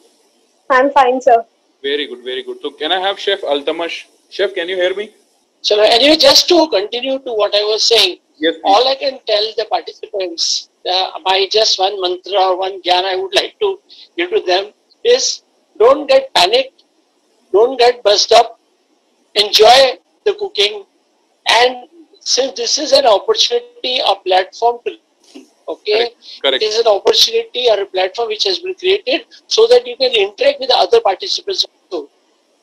I'm fine, sir.
Very good, very good. So, can I have Chef Altamash? Chef, can you hear me?
So anyway, just to continue to what I was saying,
yes,
all I can tell the participants by just one mantra or one gyan I would like to give to them is don't get panicked, don't get buzzed up, enjoy the cooking, and since this is an opportunity, a platform to okay,
correct.
It is an opportunity or a platform which has been created so that you can interact with the other participants also.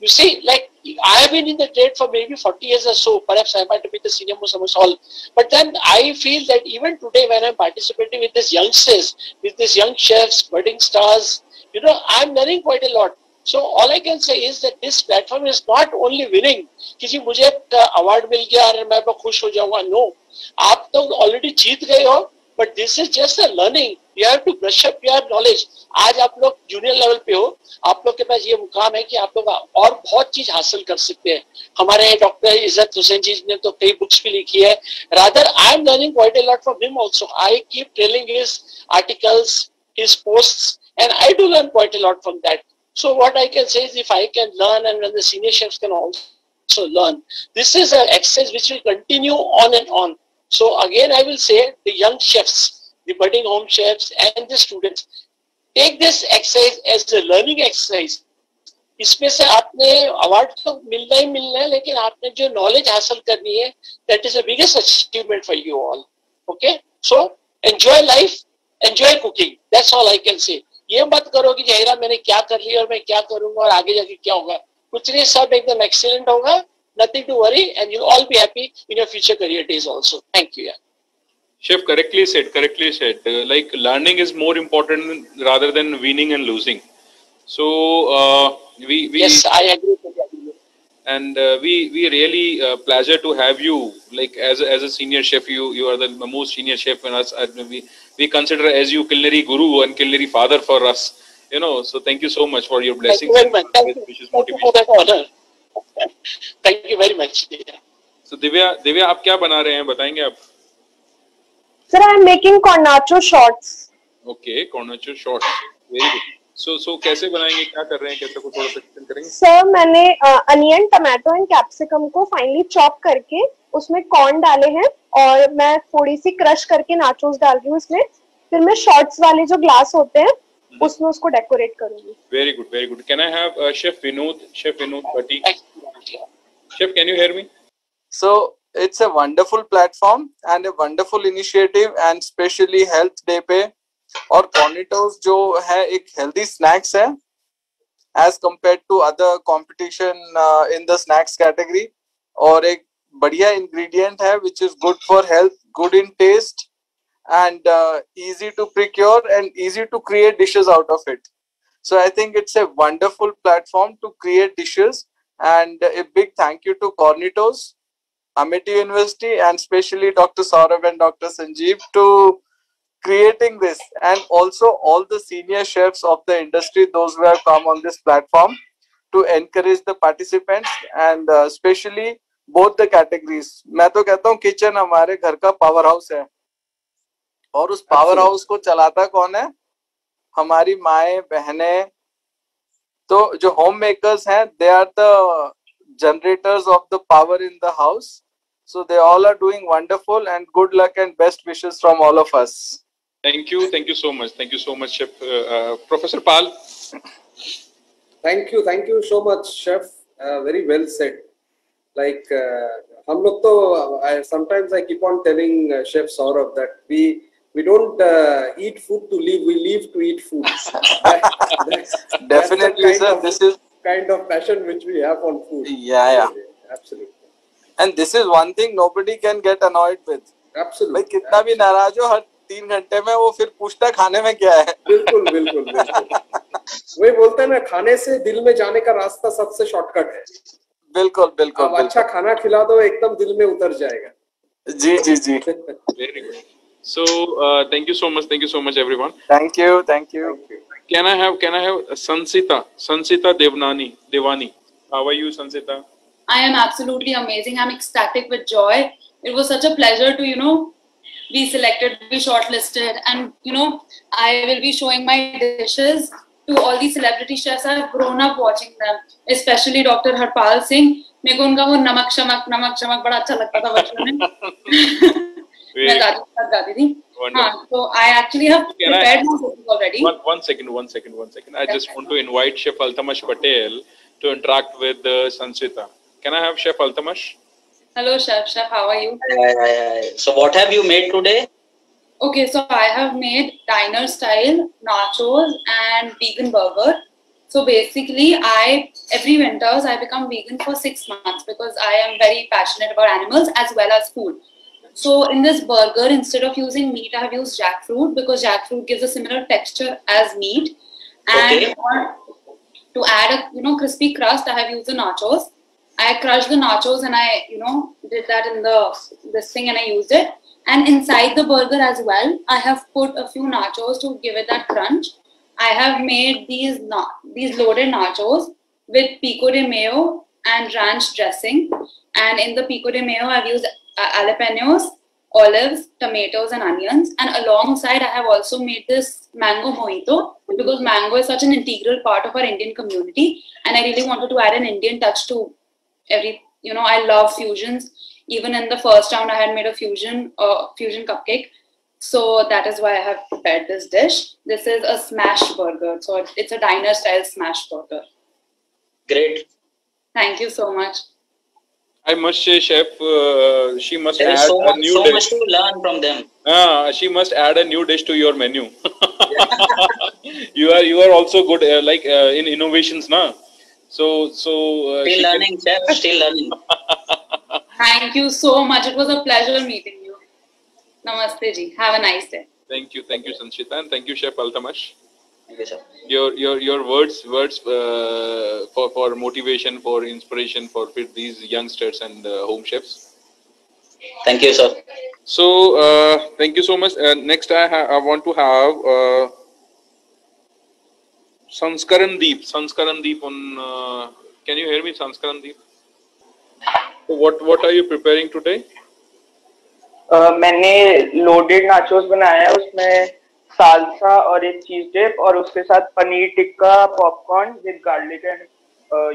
You see, like I have been in the trade for maybe 40 years or so, perhaps I might be the senior most amongst all. But then I feel that even today when I'm participating with these youngsters, with these young chefs, budding stars, you know, I'm learning quite a lot. So all I can say is that this platform is not only winning, कि जी मुझे award मिल गया और मैं खुश हो जाऊँगा. No, आप तो already जीत गए हो. But this is just a learning. You have to brush up your knowledge. आज आप लोग junior level पे हो, आप लोग के पास ये मुकाम है कि आप लोग और बहुत चीज हासिल कर सकते हैं. हमारे डॉक्टर इज्जत हुसैन जी ने तो कई बुक्स भी लिखी है. Rather, I am learning quite a lot from him also. I keep trailing his articles, his posts, and I do learn quite a lot from that. So what I can say is if I can learn and when the senior chefs can also learn, this is an exercise which will continue on and on. So again, I will say the young chefs, the budding home chefs and the students, take this exercise as a learning exercise. इसमें से आपने award तो मिलना ही मिलना है, लेकिन आपने जो नॉलेज हासिल करनी है, that is the biggest achievement for you all. Okay? So enjoy life, enjoy cooking. That's all I can say. ये मत करो कि जहीरा मैंने क्या कर लिया और मैं क्या करूंगा और आगे जाके क्या होगा. कुछ नहीं, सब एकदम excellent होगा. Nothing to worry, and you'll all be happy in your future career days also. Thank you. Yeah.
Chef, correctly said. Correctly said. Like learning is more important rather than winning and losing. So we
yes, I agree with you.
And we really pleasure to have you. Like as a senior chef, you are the most senior chef in us. We consider as you culinary guru and culinary father for us. You know. So thank you so much for your blessings.
Thank you very much. Thank you for that honor. Thank you very much.
So Divya, आप क्या बना रहे हैं? बताएंगे आप?
Sir, I am making cornacho shots.
Okay, cornacho shots. Very good. So कैसे बनाएंगे? क्या कर रहे हैं? कैसे को थोड़ा सा एक्सप्लेन करेंगे?
Sir, मैंने अनियन, टमाटो एंड कैप्सिकम को फाइनली चॉप करके उसमें कॉर्न डाले हैं और मैं थोड़ी सी क्रश करके नाचोस डाल रही हूँ इसमें. फिर मैं शॉर्ट्स वाले जो ग्लास होते हैं उसमें उसको डेकोरेट करूंगी.
Very good, very good. Can I have Chef Vinod Bhatti? Chef, can you hear me?
So it's a wonderful platform and a wonderful initiative, and especially Health Day पे और Cornitos जो है एक healthy snacks है as compared to other competition in the snacks category, और एक बढ़िया ingredient है which is good for health, good in taste, and easy to procure and easy to create dishes out of it. So I think it's a wonderful platform to create dishes, and a big thank you to Cornitos, Amity University, and especially Dr. Saurabh and Dr. Sanjeev to creating this, and also all the senior chefs of the industry, those who have come on this platform to encourage the participants, and especially both the categories. मैं तो कहता हूँ kitchen हमारे घर का power house है, और उस पावर हाउस को चलाता कौन है? हमारी माएं, बहनें. तो जो होम मेकर्स हैं, they are the generators of the power in the house. So they all are doing wonderful, and good luck and best wishes from all of us.
Thank you so much. Thank you so much, Chef. Professor Pal.
Thank you so much, Chef. Very well said. Like हम लोग तो sometimes I keep on telling Chef Saurabh that we don't eat food to live, we live to eat food.
Definitely, sir. This is
kind of passion which we have on food.
Yeah.
Absolutely.
And this is one thing nobody can get annoyed with.
Absolutely.
भाई कितना भी नाराज हो, हर 3 घंटे में वो फिर पूछता है खाने में क्या है.
बिल्कुल. वही बोलते हैं ना, खाने से दिल में जाने का रास्ता सबसे शॉर्टकट है.
बिल्कुल.
अब अच्छा खाना खिला दो, एकदम दिल में उतर जाएगा.
जी.
Very good. So thank you so much everyone.
Thank you.
Can I have Sansita Devani? How are you, Sansita?
I am absolutely amazing. I'm ecstatic with joy. It was such a pleasure to be selected, be shortlisted, and I will be showing my dishes to all these celebrity chefs. I've grown up watching them, especially Dr. Harpal Singh. मेरे को उनका वो नमक शमक बड़ा अच्छा लगता था बचपन में. मैं गाती थी. हाँ, so I actually have prepared my dishes already.
One second. I just want to invite Chef Altamash Patel to interact with Sanchita. Can I have Chef Altamash?
Hello, Chef. How are you?
So what have you made today?
Okay, so I have made diner style nachos and vegan burger. So basically, every winters I become vegan for 6 months because I am very passionate about animals as well as food. So in this burger, instead of using meat, I have used jackfruit because jackfruit gives a similar texture as meat. And to add a crispy crust, I have used the nachos. I crushed the nachos and I did that in this thing and I used it. And inside the burger as well, I have put a few nachos to give it that crunch. I have made these loaded nachos with pico de mayo and ranch dressing. And in the pico de mayo, I've used jalapenos, olives, tomatoes, and onions. And alongside, I have also made this mango mojito because mango is such an integral part of our Indian community. And I really wanted to add an Indian touch to I love fusions. Even in the first round, I had made a fusion cupcake. So that is why I have prepared this dish. This is a smash burger. So it's a diner style smash burger.
Great.
Thank you so much.
I must say, Chef, she must
there
add
is so
a new
so
dish.
much to learn from them.
She must add a new dish to your menu. You are also good in innovations, na? So
still learning, Chef. Still learning.
Thank
you so much. It was a pleasure meeting you. Namaste ji. Have a nice day.
Thank you, Sanchita, and thank you, Chef Altamash.
Thank you, sir.
Your words for motivation, for inspiration for these youngsters and home chefs.
Thank you, sir.
So thank you so much. Next, I want to have Sanskaran Deep on. Can you hear me, Sanskaran Deep? So what are you preparing today?
मैंने loaded nachos बनाया है, उसमें salsa और एक चीज dip और उसके साथ paneer tikka popcorn with garlic and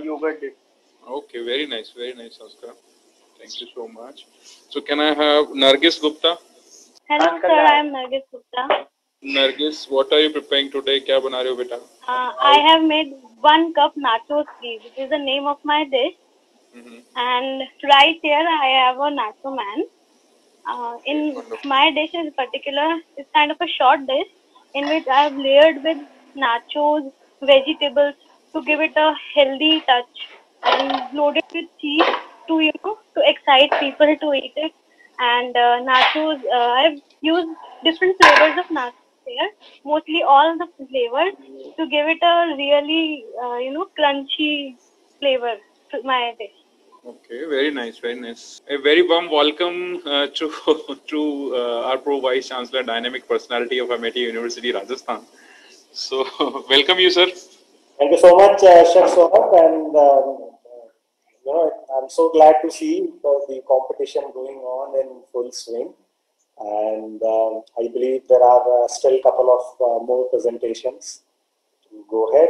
yogurt dip.
Okay, very nice, Sanskar. Thank you so much. So can I have Nargis Gupta?
Hello sir, I am Nargis Gupta.
Nargis, what are you preparing today? क्या बना रहे हो बेटा?
I have made 1 cup nachos, please. It is the name of my dish. And right here I have a nacho man. In my dish in particular, it's kind of a short dish in which I have layered with nachos, vegetables to give it a healthy touch, and loaded with cheese to to excite people to eat it. And nachos, I've used different flavors of nachos here, mostly all the flavors to give it a really crunchy flavor to my dish.
Okay, very nice, very nice. A very warm welcome to our Pro Vice Chancellor, dynamic personality of Amity University, Rajasthan. So, welcome you, sir.
Thank you so much, Chef Saurabh, and I'm so glad to see the competition going on in full swing. And I believe there are still a couple of more presentations to go ahead.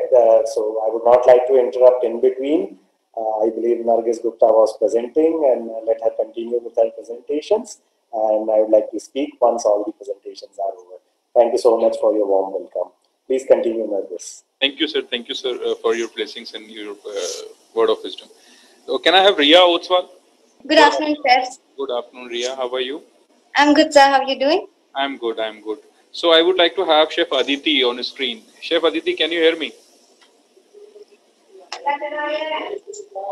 So I would not like to interrupt in between. I believe Nargis Gupta was presenting, and let her continue with her presentations. And I would like to speak once all the presentations are over. Thank you so much for your warm welcome. Please continue, Nargis.
Thank you, sir. Thank you, sir, for your blessings and your word of wisdom. So, can I have Riya Otswal?
Good afternoon, chefs.
Good afternoon, Riya. How are you?
I'm good, sir. How are you doing?
I'm good. I'm good. So, I would like to have Chef Aditi on the screen. Chef Aditi, can you hear me?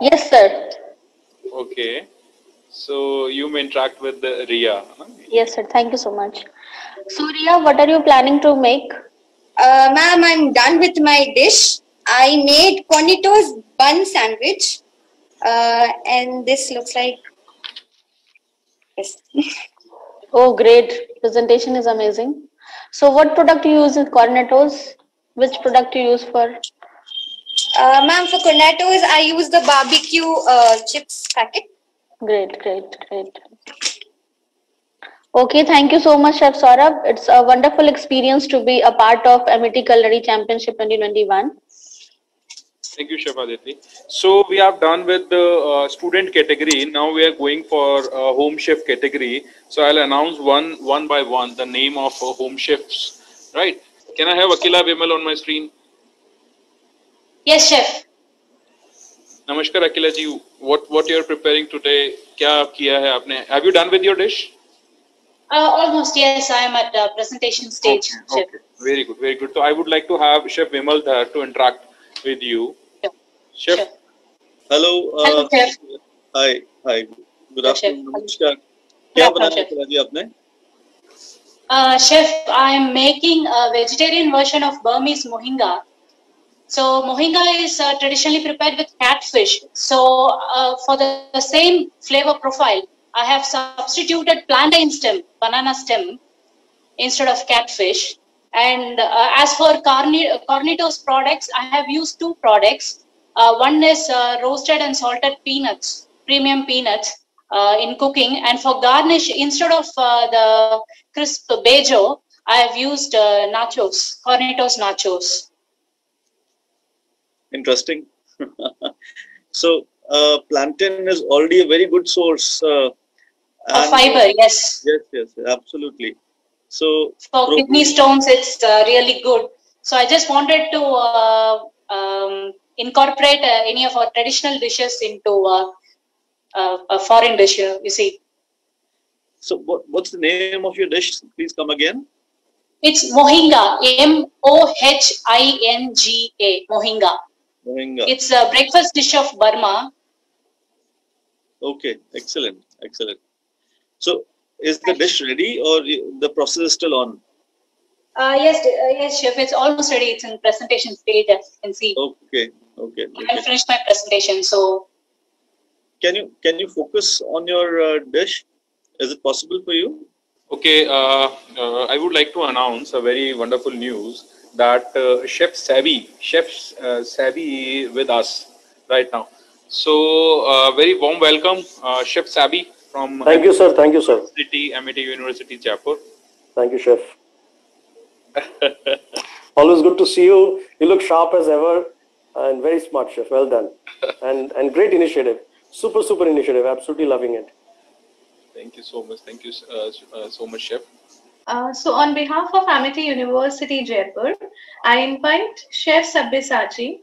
Yes, sir.
Okay. So, you may interact with the Riya.
Yes, sir. Thank you so much. So, Riya, what are you planning to make? Ma'am, I'm done with my dish. I made Cornetto's bun sandwich. And this looks like... Yes. Oh, great. Presentation is amazing. So, what product you use in Cornetto's? Which product you use for? Ma'am, for Cornetto's, I use the barbecue chips packet. Great, great, great. Okay, thank you so much, Chef Saurabh. It's a wonderful experience to be a part of MET Culinary Championship 2021.
Thank you, Chef Aditi. So we are done with the student category. Now we are going for home chef category. So I'll announce one by one the name of home chefs. Right? Can I have Akila Vimal on my screen?
Yes, chef.
Namaskar, Akila ji. What you are preparing today? क्या किया है आपने? Have you done with your dish?
Almost, yes. I am at the presentation stage.
Okay, okay. Very good, very good. So I would like to have Chef Vimal there to interact with you. Chef.
Sure.
Hello.
Hello, Chef.
Hi. Good afternoon. Namaskar.
क्या
बनाया है जी आपने?
Chef, I am making a vegetarian version of Burmese mohinga. So mohinga is traditionally prepared with catfish. So for the same flavor profile, I have substituted plantain stem, banana stem, instead of catfish. And as for Cornetto's products, I have used two products. One is roasted and salted peanuts, premium peanuts in cooking. And for garnish, instead of the crisp bejo, I have used nachos, Cornetto's nachos.
Interesting. So plantain is already a very good source.
Of fiber, yes.
Yes, absolutely. So
for kidney stones, it's really good. So I just wanted to incorporate any of our traditional dishes into a foreign dish, you see.
So what's the name of your dish? Please come again.
It's mohinga, M-O-H-I-N-G-A, mohinga.
Mohinga.
It's a breakfast dish of Burma.
Okay, excellent. So is the dish ready or the process is still on?
Yes, chef. It's almost ready. It's in presentation stage, as you can see.
Okay.
I finished my presentation, so.
Can you focus on your dish? Is it possible for you?
Okay, I would like to announce a very wonderful news that Chef Savvy with us right now. So very warm welcome, Chef Savvy from.
Thank you, sir.
MET University, Jaipur.
Thank you, Chef. Always good to see you. You look sharp as ever and very smart, Chef. Well done. And great initiative. Super initiative. Absolutely loving it.
Thank you so much. Thank you so much, Chef.
So on behalf of Amity University, Jaipur, I invite Chef Sabyasachi.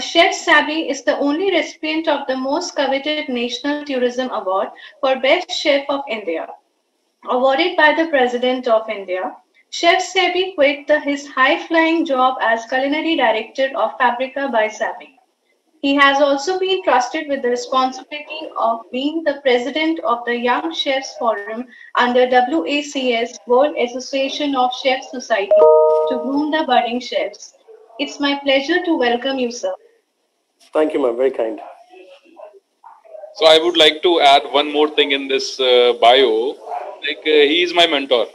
Chef Sabby is the only recipient of the most coveted National Tourism Award for Best Chef of India. Awarded by the President of India, Chef Sabby quit his high-flying job as Culinary Director of Fabrica by Sabby. He has also been trusted with the responsibility of being the President of the Young Chefs Forum under WACS, World Association of Chefs Society, to groom the budding chefs. It's my pleasure to welcome you, sir.
Thank you, ma'am. Very kind.
So I would like to add one more thing in this bio. Like he is my mentor.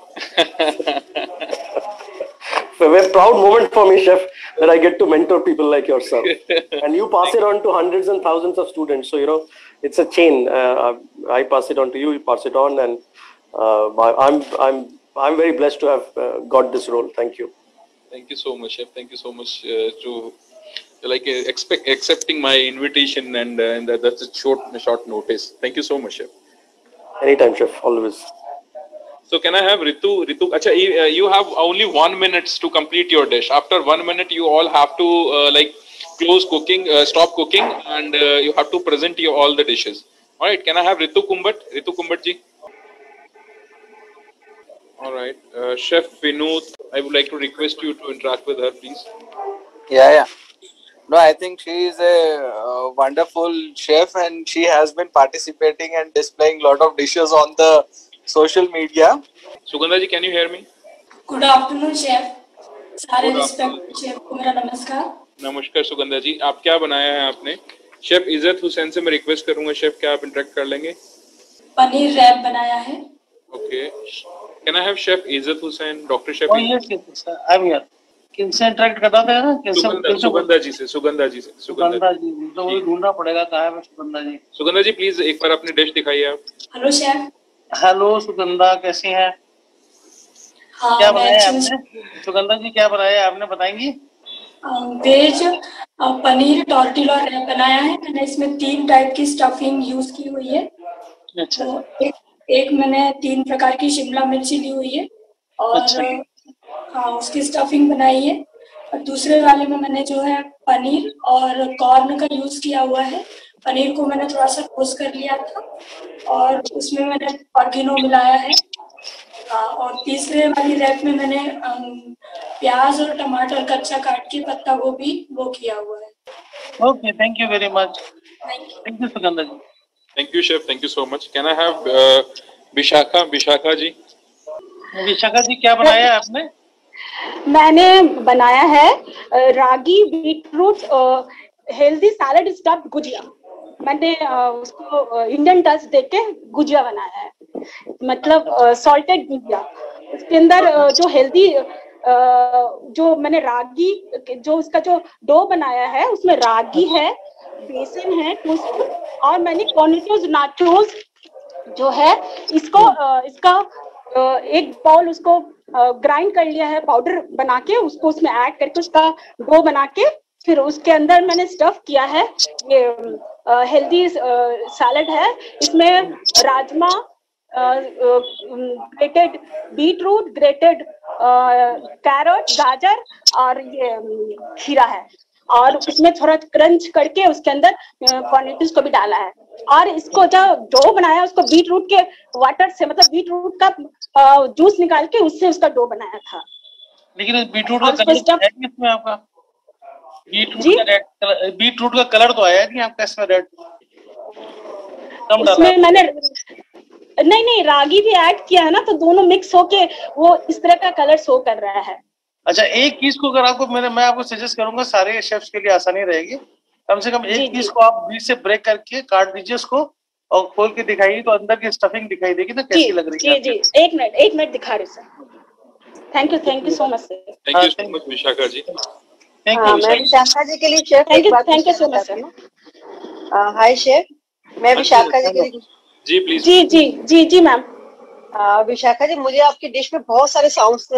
So a very proud moment for me, Chef, that I get to mentor people like yourself. And you pass it on to hundreds and thousands of students. So, it's a chain. I pass it on to you, you pass it on. And I'm very blessed to have got this role. Thank you.
Thank you so much, Chef. Thank you so much to accepting my invitation and that's a short notice. Thank you so much, Chef.
Anytime, Chef. Always.
So can I have Ritu? Acha, you have only 1 minute to complete your dish. After 1 minute, you all have to close cooking, stop cooking, and you have to present all the dishes. All right. Can I have Ritu Kumbat? Ritu Kumbat ji. All right. Chef Vinod, I would like to request you to interact with her, please.
Yeah. No, I think she is a wonderful chef and she has been participating and displaying a lot of dishes on the social media.
Sugandha ji, can you hear me?
Good afternoon, chef. सारे respect chef को मेरा नमस्कार.
नमस्कार सुगंधा जी, आप क्या बनाया है आपने? शेफ इज्जत हुसैन से मैं रिक्वेस्ट करूंगा, शेफ क्या आप इंटरेक्ट कर लेंगे?
पनीर रैप बनाया है.
Okay. Can I have Chef Izzat Hussain, Dr. Chef?
Oh yes, sir. I'm here. किनसे इंटरेक्ट करता था ना?
सुगंधा जी से.
सुगंधा जी, तो वही ढूंढना पड़ेगा कहाँ है सुगंधा जी.
सुगंधा जी, प्लीज एक बार अपनी डिश दिखाइए आप.
हेलो शेफ,
हेलो सुगंधा, कैसी हैं?
हाँ,
क्या
मैं
बनाया
अच्छी
आपने? सुगंधा जी क्या बनाया आपने, बताएंगी?
वेज पनीर टॉर्टिला रैप बनाया है मैंने। इसमें 3 टाइप की स्टफिंग यूज की हुई है।
अच्छा।
तो एक मैंने 3 प्रकार की शिमला मिर्ची ली हुई है और
अच्छा।
हाँ उसकी स्टफिंग बनाई है। और दूसरे वाले में मैंने जो है पनीर और कॉर्न का यूज किया हुआ है। पनीर को मैंने थोड़ा सा रोस्ट कर लिया था और उसमें मैंने ऑर्गेनो मिलाया है। और तीसरे वाली रैप में मैंने प्याज और टमाटर कच्चा काट के पत्ता गोभी वो किया हुआ है।
Okay, thank you very much. Thank you Sugandha ji.
Thank you, chef. Thank you so much. Can I have Vishakha ji?
Vishakha ji क्या बनाया है आपने?
मैंने बनाया है ragi beetroot healthy salad stuffed gujiya. मैंने उसको इंडियन टच देके गुजिया बनाया है, मतलब सॉल्टेड गुजिया। उसके अंदर जो हेल्दी जो मैंने रागी जो उसका जो डो बनाया है उसमें रागी है, बेसन है 2 स्पून और मैंने कॉर्निटोज नाचोस जो है इसको इसका एक बाउल उसको ग्राइंड कर लिया है, पाउडर बना के उसको उसमें ऐड करके उसका डो बना के फिर उसके अंदर मैंने स्टफ किया है। ये हेल्दी सैलेड है। इसमें rajma, grated beetroot, grated carrot, गाजर और ये खीरा है और इसमें थोड़ा क्रंच करके उसके अंदर क्वांटिटीज को भी डाला है। और इसको जब डो बनाया उसको बीटरूट के वाटर से, मतलब बीटरूट का जूस निकाल के उससे उसका डो बनाया था।
लेकिन बीटरूट का कलर है इसमें आपका? बीटरूट का कलर तो आया नहीं आपका इसमें रेड? कम डाला
इसमें मैंने नहीं रागी भी ऐड किया है ना, तो दोनों मिक्स होके वो इस तरह का कलर शो कर रहा है।
अच्छा, एक चीज को अगर आपको मैं आपको सजेस्ट करूंगा, सारे शेफ्स के लिए आसानी रहेगी, कम से कम एक पीस को आप बीच से ब्रेक करके काट दीजिए उसको और खोल के दिखाइए तो अंदर की स्टफिंग दिखाई देगी ना कैसी लग रही है।
जी एक मिनट दिखा रहे sir. Thank you so much sir.
Thank you so much Vishakha ji.
Thank
you. मैं विशाखा जी के लिए chef
thank you so much sir.
Hi chef, मैं विशाखा जी के लिए
जी प्लीज।
जी मैम।
विशाखा जी, मुझे आपकी डिश में बहुत सारे साउंड्स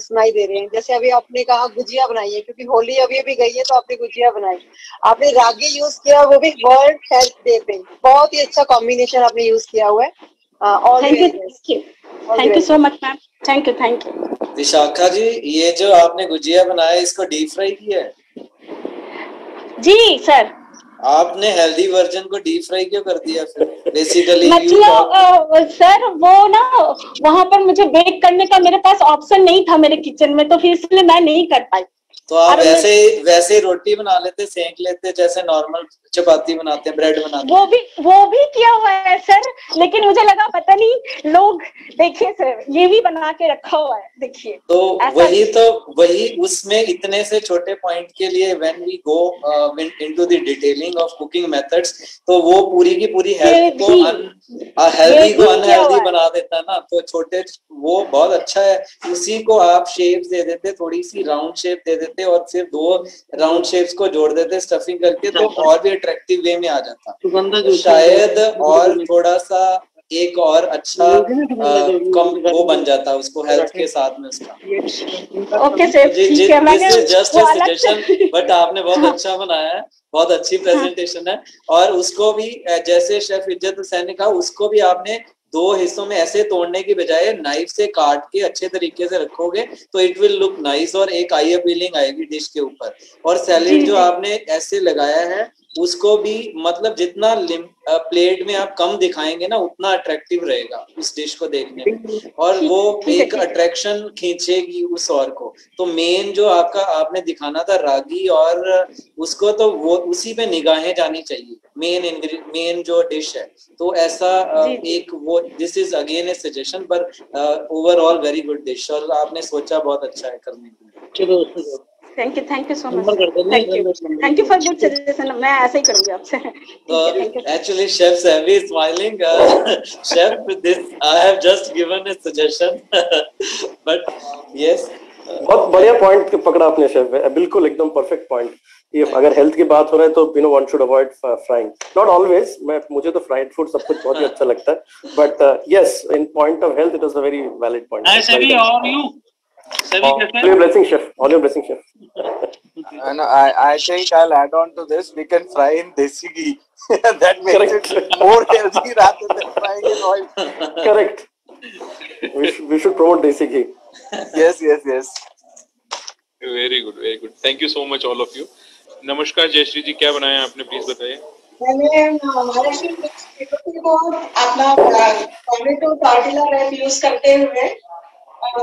सुनाई दे रहे हैं। जैसे अभी आपने कहा गुजिया बनाई है, क्योंकि होली अभी गई है तो आपने गुजिया बनाई। आपने रागी यूज किया, वो भी वर्ल्ड हेल्थ डे पे। बहुत ही अच्छा कॉम्बिनेशन आपने यूज किया हुआ है।
Thank you so much ma'am. Thank you.
Vishakha ji, ये जो आपने गुजिया बनाया इसको डीप फ्राई किया है?
जी सर।
आपने हेल्दी वर्जन को डीप फ्राई क्यों कर दिया फिर? बेसिकली
मतलब सर वो ना वहां पर मुझे बेक करने का मेरे पास ऑप्शन नहीं था मेरे किचन में, तो फिर इसलिए मैं नहीं कर पाई।
तो आप वैसे रोटी बना लेते, सेंक लेते, जैसे नॉर्मल चपाती बनाते हैं, ब्रेड बनाते हैं।
वो भी किया हुआ है सर, लेकिन मुझे लगा पता नहीं लोग देखिए सर ये भी बना के रखा हुआ है, देखिए।
तो वही उसमें इतने से छोटे पॉइंट के लिए when we go into the detailing of cooking methods, तो वो पूरी की पूरी हेल्थ को हेल्दी को अनहेल्दी बना देता है ना। तो छोटे वो बहुत अच्छा है, उसी को आप शेप दे देते, थोड़ी सी राउंड शेप दे देते और फिर 2 राउंड शेप्स को जोड़ देते स्टफिंग करके, तो और भी अट्रैक्टिव वे में आ जाता। तो शायद और थोड़ा सा एक और अच्छा कम वो बन जाता उसको हेल्थ के साथ में उसका।
ओके सर, ठीक है। मैंने
जस्ट अ सजेशन, बट आपने बहुत अच्छा बनाया है, बहुत अच्छी प्रेजेंटेशन है। और उसको भी जैसे शेफ इज्जत हुसैन ने कहा, उसको भी आपने 2 हिस्सों में ऐसे तोड़ने की बजाय नाइफ से काट के अच्छे तरीके से रखोगे तो इट विल लुक नाइस और एक आई अपीलिंग आएगी डिश के ऊपर। और सैलेड जो आपने ऐसे लगाया है उसको भी, मतलब जितना प्लेट में आप कम दिखाएंगे ना उतना अट्रैक्टिव रहेगा उस डिश को देखने में, और वो एक अट्रैक्शन खींचेगी उस और को। तो मेन जो आपने दिखाना था रागी और उसको, तो वो उसी पे निगाहें जानी चाहिए, मेन जो डिश है। तो ऐसा एक वो this is again A suggestion, पर ओवरऑल वेरी गुड डिश, और आपने सोचा बहुत अच्छा है करने के लिए।
चलो
thank you so much. Thank you for good suggestion. मैं ऐसे ही करूंगी आपसे।
Actually, Chef Savi is smiling. Chef, this I have just given a suggestion, but yes,
बहुत बढ़िया पॉइंट पकड़ा आपने शेफ, बिल्कुल एकदम परफेक्ट पॉइंट। ये अगर हेल्थ की बात हो रहा है तो one should avoid frying, not always. मुझे तो फ्राइड फूड सब कुछ बहुत ही अच्छा लगता है, but yes, in point of health it was a very valid point. All your blessing, chef. All your blessing, chef.
And I think I'll add on to this. We can fry in desi ghee. That makes it more healthy rather than frying in oil.
Correct. We should promote desi ghee.
Yes.
Very good, thank you so much all of you. नमस्कार जयश्री जी, क्या बनाया आपने, please बताइए।
मैंने महाराष्ट्र को अपना tomato tortilla rap use करते हुए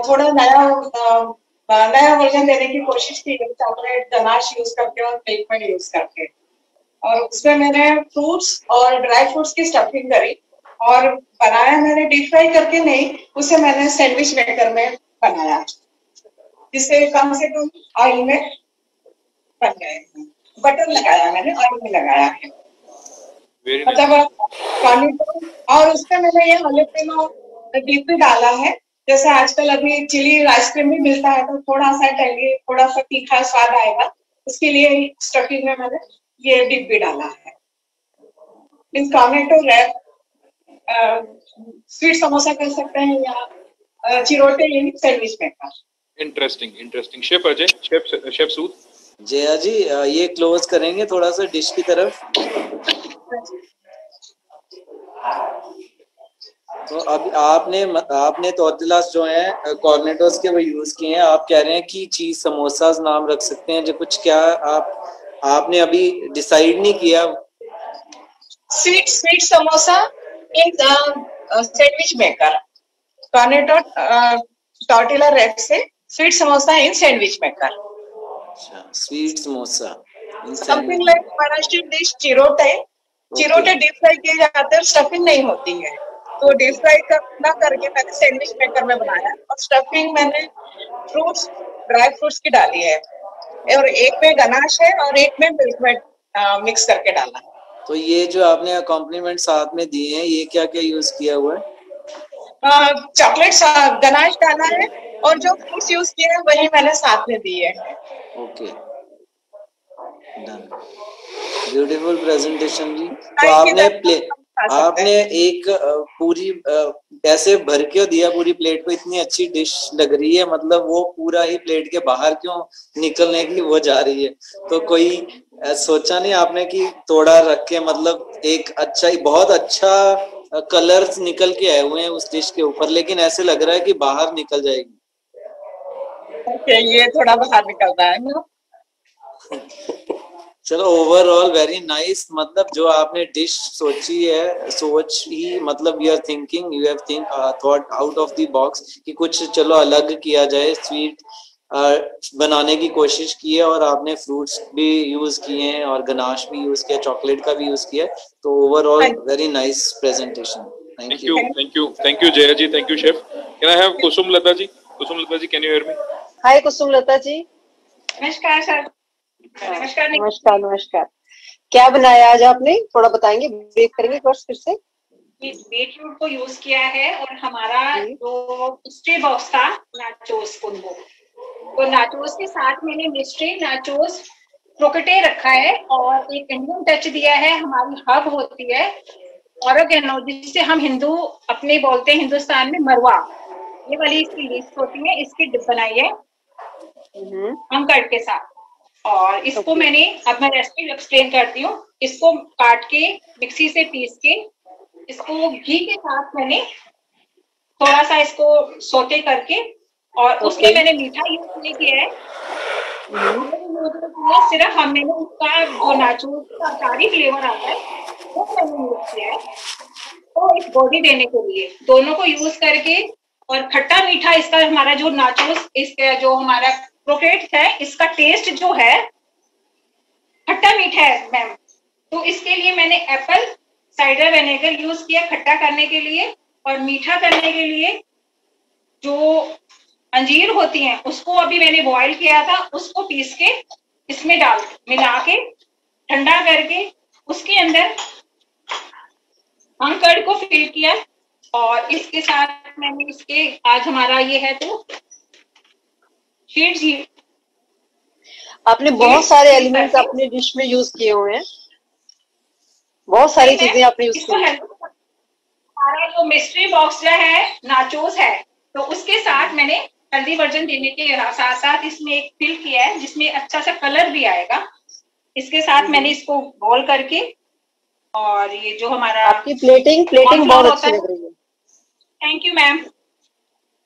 थोड़ा नया वर्जन देने की कोशिश की, चॉकलेट गनाश यूज करके और मिल्क यूज करके, और उसमें मैंने फ्रूट्स और ड्राई फ्रूट्स की स्टफिंग करी और बनाया। मैंने डीप फ्राई करके नहीं, उसे मैंने सैंडविच मेकर में बनाया, जिससे कम से कम ऑयल में बन गए। बटर लगाया मैंने, ऑयल में लगाया है, मतलब टोमेटो, और उसमें मैंने ये जैलेपिनो डीप भी डाला है। जैसे आजकल अभी चिली आइसक्रीम भी मिलता है, तो थोड़ा सा तीखा स्वाद आएगा, उसके लिए स्टफिंग में मैंने ये डीप भी डाला है। Means tomato wrap sweet samosa कर सकते हैं या chirote in sandwich maker.
Interesting. Chef Ajay, chef Sood.
Jaya ji ये क्लोज करेंगे थोड़ा सा डिश की तरफ। तो अब आपने टॉर्टिलास जो है कॉर्नेटोस के वो यूज किए हैं, आप कह रहे हैं कि चीज समोसास नाम रख सकते हैं जो कुछ, क्या आपने अभी डिसाइड नहीं किया?
Sweet samosa in sandwich maker, Cornetto tortilla wrap से sweet samosa in sandwich maker.
अच्छा, sweet samosa
something like Maharashtra dish chirote. Chirote deep fry किए जाते हैं, स्टफिंग नहीं होती है, तो डीप फ्राई ना करके मैंने सैंडविच मेकर में बनाया, और स्टफिंग मैंने ड्राई फ्रूट्स की डाली है, और एक में गनाश है और एक में मिल्क में मिक्स करके डाला है।
तो ये जो आपने अकॉम्प्लीमेंट साथ में दिए हैं, ये क्या क्या यूज किया हुआ है?
चॉकलेट गनाश डाला है, और जो फ्रूट्स यूज किए हैं वही मैंने साथ में दिए हैं।
Okay, done. ब्यूटीफुल प्रेजेंटेशन जी। तो आपने एक पूरी ऐसे भर के दिया पूरी प्लेट को, इतनी अच्छी डिश लग रही है, मतलब वो पूरा ही प्लेट के बाहर क्यों निकलने की वो जा रही है। तो कोई सोचा नहीं आपने कि थोड़ा रख के, मतलब एक अच्छा ही बहुत अच्छा कलर्स निकल के आए हुए हैं उस डिश के ऊपर, लेकिन ऐसे लग रहा है कि बाहर निकल जाएगी।
ये थोड़ा बाहर निकलता है ना।
चलो, ओवरऑल वेरी नाइस। मतलब जो आपने डिश सोची है, मतलब you have thought out of the box कि कुछ चलो अलग किया जाए, स्वीट बनाने की कोशिश की है, और आपने फ्रूट्स भी यूज किए हैं और गनाश भी यूज किया, चॉकलेट का भी यूज किया। तो overall very nice presentation. Thank
you Jaya ji, thank you chef. Can I have Kusum Lata ji? Kusum Lata ji, can you hear me?
Hi Kusum Lata ji.
नमस्कार सर।
नमस्कार। क्या बनाया आज आपने, थोड़ा बताएंगे? ब्रेक करेंगे फर्स्ट फिर से।
बीटरूट को यूज किया है, और हमारा जो मिस्ट्री बॉक्स था नाचोस कुंदो, तो नाचोस के साथ मैंने मिस्ट्री नाचोस क्रोकेटे रखा है, और एक इंडियन टच दिया है। हमारी हब होती है ऑरोगेनो, जिससे हम हिंदू अपने बोलते हैं हिंदुस्तान में मरवा, ये वाली इसकी लिस्ट होती है, इसकी डिप बनाई है अंकड़ के साथ। और इसको मैंने, अब मैं रेसिपी एक्सप्लेन करती हूँ। इसको काट के मिक्सी से पीस के, इसको घी के साथ मैंने थोड़ा सा इसको सोते करके, और उसमें मैंने मीठा यूज नहीं किया है, सिर्फ हमने उसका जो नाचोस का कारी फ्लेवर आता है वो मैंने यूज किया है, तो एक बॉडी देने के लिए दोनों को यूज करके। और खट्टा मीठा इसका हमारा जो नाचोस, इसका जो हमारा क्रोकेट है, इसका टेस्ट जो है खट्टा मीठा है मैम। तो इसके लिए मैंने एप्पल साइडर विनेगर यूज किया खट्टा करने के लिए, और मीठा करने के लिए जो अंजीर होती हैं उसको अभी मैंने बॉईल किया था, उसको पीस के इसमें मिला के ठंडा करके उसके अंदर अंकड़ को फिल किया। और इसके साथ मैंने इसके, आज हमारा ये है तो
शीट्स ही
आपने बहुत सारे एलिमेंट्स अपने डिश में यूज किए हुए हैं, बहुत सारी चीजें आपने यूज की हैं।
हमारा जो मिस्ट्री बॉक्स जो है नाचोस है, तो उसके साथ मैंने हेल्दी वर्जन देने के साथ साथ इसमें एक फिल किया है जिसमें अच्छा सा कलर भी आएगा। इसके साथ मैंने इसको रोल करके, और ये जो हमारा
आपकी प्लेटिंग बहुत अच्छी लग रही है।
Thank you ma'am.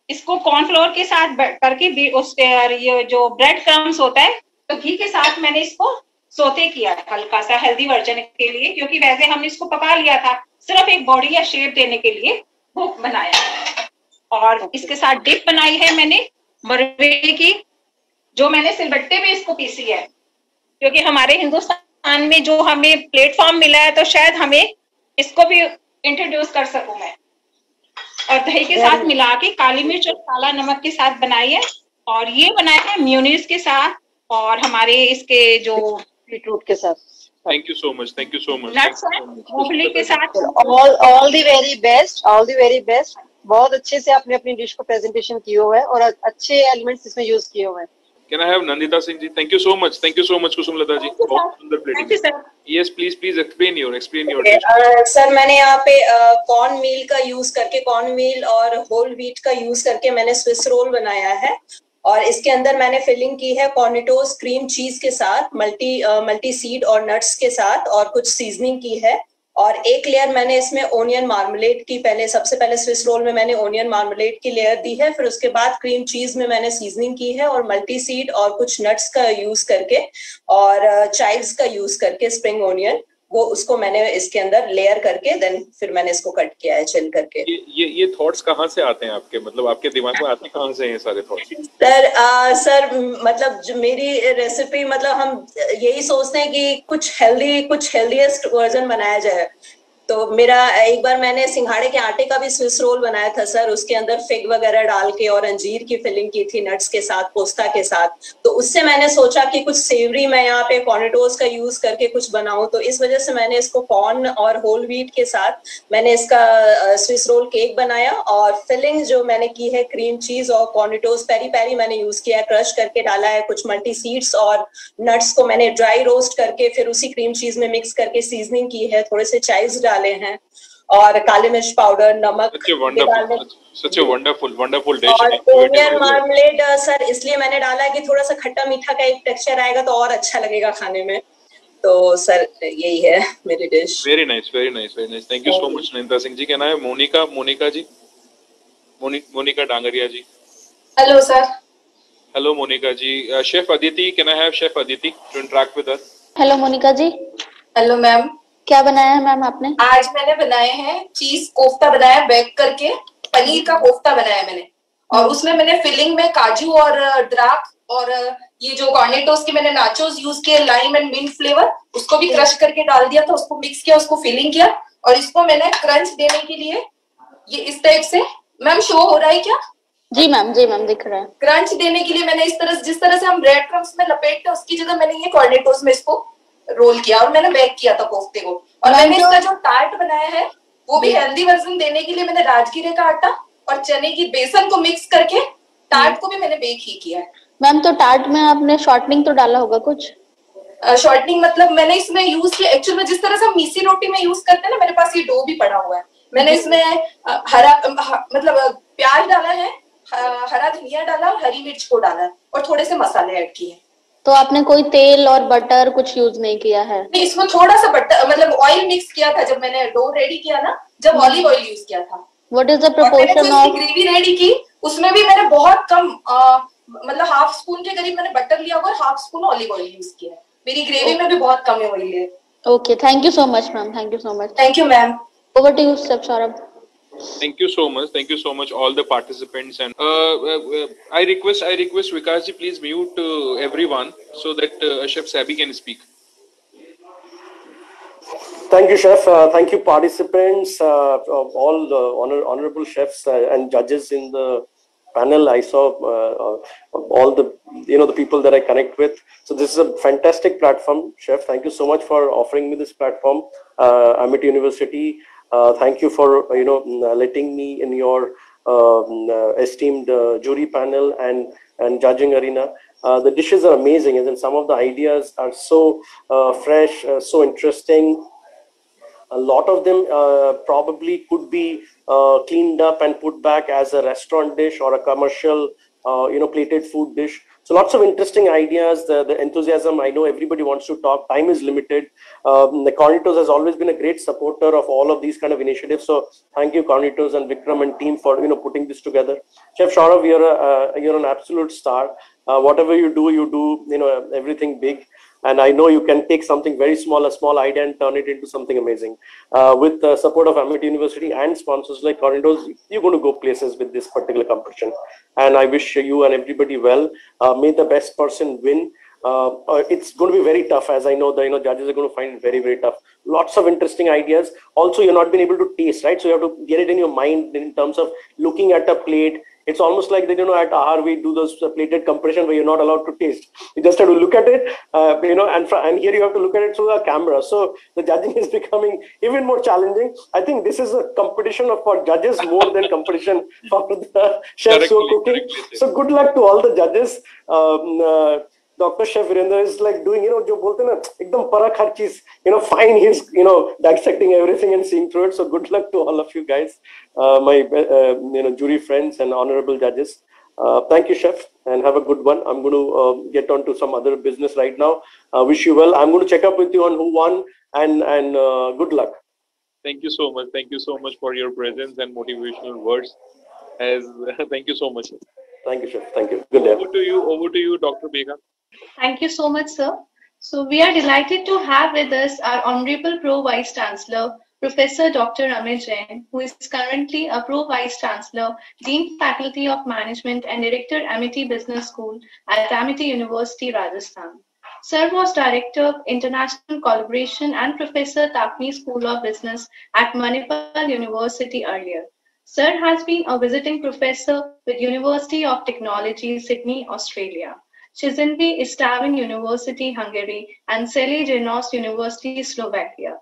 इसको कॉर्नफ्लोर के साथ करके भी उसके, ये जो ब्रेड क्रम्स होता है तो घी के साथ मैंने इसको सोते किया है हल्का सा हेल्दी वर्जन के लिए, क्योंकि वैसे हमने इसको पका लिया था, सिर्फ एक बॉडी या शेप देने के लिए वो बनाया है। और इसके साथ डिप बनाई है मैंने मरवे की, जो मैंने सिलबट्टे में इसको पीसी है, क्योंकि हमारे हिंदुस्तान में जो हमें प्लेटफॉर्म मिला है तो शायद हमें इसको भी इंट्रोड्यूस कर सकूं मैं। और दही के साथ मिला के काली मिर्च और काला नमक के साथ बनाई है, और ये बनाया है म्यूनीस के साथ और हमारे इसके जो
बीटरूट के साथ।
Thank you so much, thank you so much.
Nuts है मूंगफली के साथ।
All the very best, all the very best. बहुत अच्छे से आपने अपनी डिश को प्रेजेंटेशन किया हुआ है और अच्छे एलिमेंट्स इसमें यूज किए हुए हैं।
Can I have Nandita Singh ji? Thank you so much, Kusumlata ji. बहुत सुंदर
Thank you, sir.
Yes, please explain your
Okay, sir मैंने यहाँ पे कॉर्न मील का यूज करके, कॉर्न मील और होल व्हीट का यूज करके मैंने स्विस रोल बनाया है, और इसके अंदर मैंने फिलिंग की है कॉर्निटोस क्रीम चीज के साथ, मल्टी सीड और नट्स के साथ, और कुछ सीजनिंग की है। और एक लेयर मैंने इसमें ओनियन मार्मलेट की, सबसे पहले स्विस रोल में मैंने ओनियन मार्मलेट की लेयर दी है, फिर उसके बाद क्रीम चीज में मैंने सीजनिंग की है, और मल्टी सीड और कुछ नट्स का यूज करके और चाइव्स का यूज करके, स्प्रिंग ओनियन, वो उसको मैंने इसके अंदर लेयर करके देन फिर मैंने इसको कट किया है चिल करके।
ये थॉट्स कहाँ से आते हैं आपके, मतलब आपके दिमाग में आते कहाँ से हैं सारे थॉट्स?
सर मतलब मेरी रेसिपी, मतलब हम यही सोचते हैं कि कुछ हेल्दीएस्ट वर्जन बनाया जाए। तो मेरा एक बार मैंने सिंघाड़े के आटे का भी स्विस रोल बनाया था सर, उसके अंदर फिग वगैरह डाल के और अंजीर की फिलिंग की थी नट्स के साथ, पोस्ता के साथ। तो उससे मैंने सोचा कि कुछ सेवरी मैं यहाँ पे कॉर्निटोस का यूज करके कुछ बनाऊं, तो इस वजह से मैंने इसको कॉर्न और होल व्हीट के साथ मैंने इसका स्विस रोल केक बनाया। और फिलिंग जो मैंने की है क्रीम चीज और कॉर्निटोस पेरी पेरी मैंने यूज किया है, क्रश करके डाला है, कुछ मल्टी सीड्स और नट्स को मैंने ड्राई रोस्ट करके फिर उसी क्रीम चीज में मिक्स करके सीजनिंग की है, थोड़े से चाइव्स डाले हैं और काली मिर्च पाउडर, नमक।
Such a wonderful dish.
और ओनियन मार्मलेड सर इसलिए मैंने डाला है कि थोड़ा सा खट्टा मीठा का एक टेक्सचर आएगा तो और अच्छा लगेगा खाने में। तो सर यही है मेरी dish.
Very nice. Thank you so much, Nandita Singh ji. Can I have Monica ji? Monica Dangaria ji.
Hello, sir.
Hello, Monica ji. Chef Aditi, can I have Chef Aditi to interact with us?
Hello Monica ji.
Hello ma'am.
क्या बनाया है ma'am आपने?
आज मैंने बनाए हैं चीज कोफ्ता बनाया, बेक करके पनीर का कोफ्ता बनाया मैंने, और उसमें मैंने फिलिंग में काजू और ड्राक और ये जो कॉर्नेटोस के मैंने नाचोस यूज किए, लाइम एंड मिंट फ्लेवर, उसको भी क्रश करके डाल दिया था, उसको मिक्स किया, उसको फिलिंग किया, और इसको मैंने क्रंच देने के लिए ये इस टाइप से, मैम शो हो रहा है क्या?
जी मैम दिख रहा है।
क्रंच देने के लिए मैंने इस तरह, जिस तरह से हम ब्रेड क्रम्स में लपेटते हैं उसकी जगह मैंने ये कॉर्नेटोस में इसको रोल किया और मैंने बेक किया था कोफ्ते को। और मैंने इसका जो टार्ट बनाया है वो भी हेल्दी वर्जन देने के लिए मैंने राजगीरे का आटा और चने की बेसन को मिक्स करके टार्ट को भी मैंने बेक ही किया है।
मैम तो टार्ट में आपने शॉर्टनिंग तो डाला होगा कुछ?
शॉर्टनिंग मतलब मैंने इसमें यूज किया, एक्चुअल में जिस तरह से हम मीसी रोटी में यूज करते हैं ना, मेरे पास ये डो भी पड़ा हुआ है, मैंने इसमें मतलब प्याज डाला है, हरा धनिया डाला, हरी मिर्च को डाला और थोड़े से मसाले ऐड किए।
तो आपने कोई तेल और बटर कुछ यूज नहीं किया है?
नहीं, इसमें थोड़ा सा बटर मतलब ऑयल मिक्स किया था जब मैंने डो रेडी किया ना, जब ऑलिव ऑयल यूज किया था।
What is the proportion of
gravy ready की? उसमें भी मैंने बहुत कम मतलब हाफ स्पून के करीब मैंने बटर लिया हुआ और half spoon olive oil use किया है। मेरी ग्रेवी में भी बहुत कम है ऑयल है।
Okay, thank you so much ma'am, thank you so much.
Thank you ma'am.
Over to you Saurabh.
Thank you so much all the participants, and I request Vikas ji, please mute everyone so that Chef Sabi can speak.
Thank you, Chef. Thank you, participants, all the honorable chefs and judges in the panel. I saw all the the people that I connect with. So this is a fantastic platform, Chef. Thank you so much for offering me this platform, Amity University. Thank you for letting me in your esteemed jury panel and judging arena. The dishes are amazing, and then some of the ideas are so fresh, so interesting. A lot of them probably could be cleaned up and put back as a restaurant dish or a commercial, plated food dish. So lots of interesting ideas. The enthusiasm. I know everybody wants to talk. Time is limited. The Cornitos has always been a great supporter of all of these kind of initiatives. So thank you, Cornitos and Vikram and team, for putting this together. Chef Saurav, you're an absolute star. Whatever you do everything big. And I know you can take something very small, a small idea, and turn it into something amazing. With the support of Amity University and sponsors like Cornitos, you're going to go places with this particular competition. And I wish you and everybody well. May the best person win. It's going to be very tough, as I know the judges are going to find it very, very tough. Lots of interesting ideas. Also, you're not been able to taste, right? So you have to get it in your mind in terms of looking at a plate. It's almost like that, at AHAR we do those plated competition where you're not allowed to taste. You just have to look at it, and here you have to look at it through the camera. So the judging is becoming even more challenging. I think this is a competition for judges more than competition for the chefs who are cooking. So good luck to all the judges. Dr. Chef Virendra is like doing, jo bolte na, ekdam parak har cheez, fine, he's, dissecting everything and seeing through it. So good luck to all of you guys, my, jury friends and honorable judges. Thank you, Chef, and have a good one. I'm going to get on to some other business right now. Wish you well. I'm going to check up with you on who won, and good luck.
Thank you so much. Thank you so much for your presence and motivational words. Thank you so much.
Thank you, Chef. Thank you. Good day.
Over to you, Dr. Megha.
Thank you so much, sir. So we are delighted to have with us our Honorable Pro Vice Chancellor, Professor Dr. Amit Jain, who is currently a Pro Vice Chancellor, Dean Faculty of Management and Director, Amity Business School at Amity University, Rajasthan. Sir was Director of International Collaboration and Professor Takmi School of Business at Manipal University earlier. Sir has been a visiting professor with University of Technology, Sydney, Australia, Chisinvi Istavin University, Hungary, and Celi Genos University, Slovakia.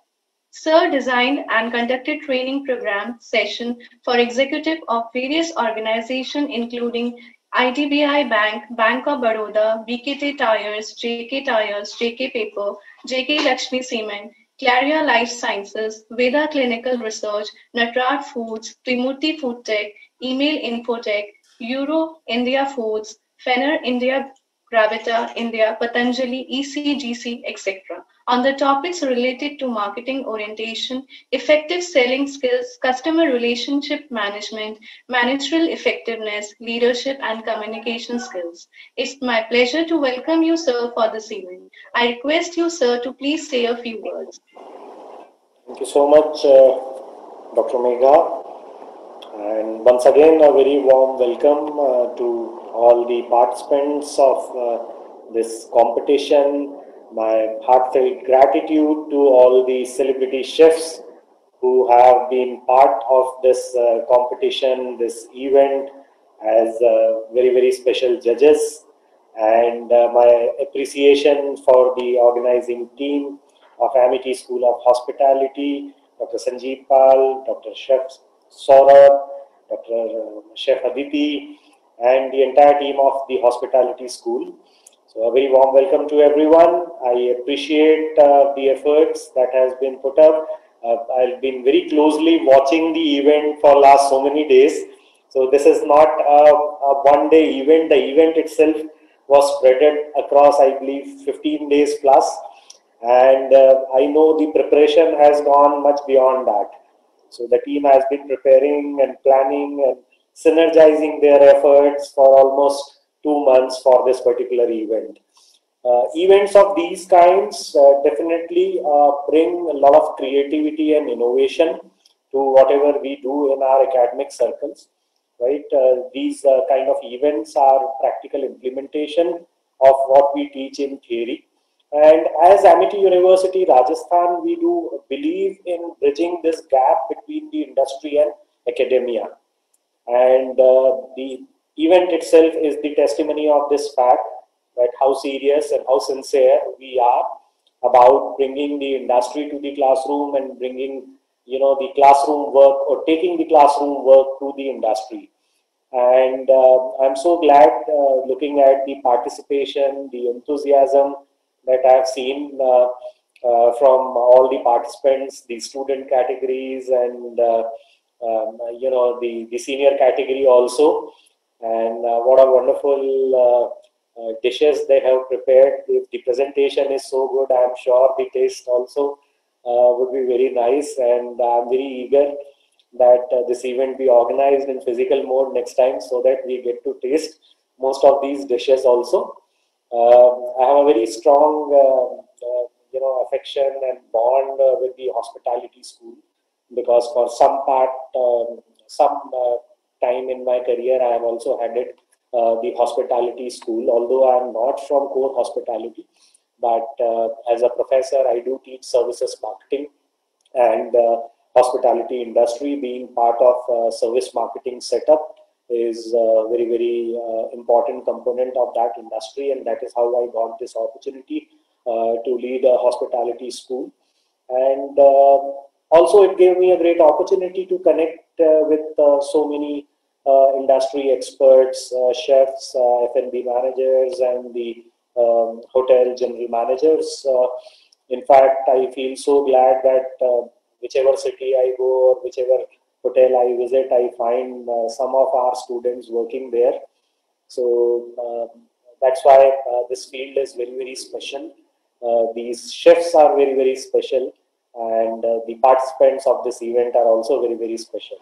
Sir designed and conducted training program session for executive of various organizations including IDBI Bank, Bank of Baroda, BKT Tires, JK Tires, JK Paper, JK Lakshmi Cement, Claria Life Sciences, Veda Clinical Research, Natrat Foods, Trimurti Food Tech, Email Infotech, Euro India Foods, Fenner India, Gravita India, Patanjali, ECGC, etc. on the topics related to marketing orientation, effective selling skills, customer relationship management, managerial effectiveness, leadership, and communication skills. It's my pleasure to welcome you, sir, for this evening. I request you, sir, to please say a few words.
Thank you so much, Dr. Megha. And once again, a very warm welcome to all the participants of this competition. My heartfelt gratitude to all the celebrity chefs who have been part of this competition, this event, as very, very special judges. And my appreciation for the organizing team of Amity School of Hospitality, Dr. Sanjeev Pal, Dr. Chef Saurav, Dr. Chef Aditi, and the entire team of the Hospitality School. So a very warm welcome to everyone. I appreciate the efforts that has been put up. I've been very closely watching the event for last so many days. So this is not a one-day event. The event itself was spread across, I believe, 15 days plus. And I know the preparation has gone much beyond that. So the team has been preparing and planning and synergizing their efforts for almost 2 months for this particular event. Events of these kinds definitely bring a lot of creativity and innovation to whatever we do in our academic circles, right? These kind of events are practical implementation of what we teach in theory. And as Amity University, Rajasthan, we do believe in bridging this gap between the industry and academia. And the event itself is the testimony of this fact, that how serious and how sincere we are about bringing the industry to the classroom and bringing, the classroom work or taking the classroom work to the industry. And I'm so glad looking at the participation, the enthusiasm that I've seen from all the participants, the student categories, and the senior category also. And what a wonderful dishes they have prepared. If the presentation is so good, I'm sure the taste also would be very nice, and I'm very eager that this event be organized in physical mode next time, so that we get to taste most of these dishes also. I have a very strong affection and bond with the hospitality school, because for some time in my career I have also headed the hospitality school, although I am not from core hospitality, but as a professor I do teach services marketing, and hospitality industry being part of service marketing setup is a very, very important component of that industry, and that is how I got this opportunity to lead a hospitality school. And also it gave me a great opportunity to connect with so many industry experts, chefs, F&B managers, and the hotel general managers. In fact, I feel so glad that whichever city I go or whichever hotel I visit, I find some of our students working there. So that's why this field is very, very special. These chefs are very, very special, and the participants of this event are also very, very special.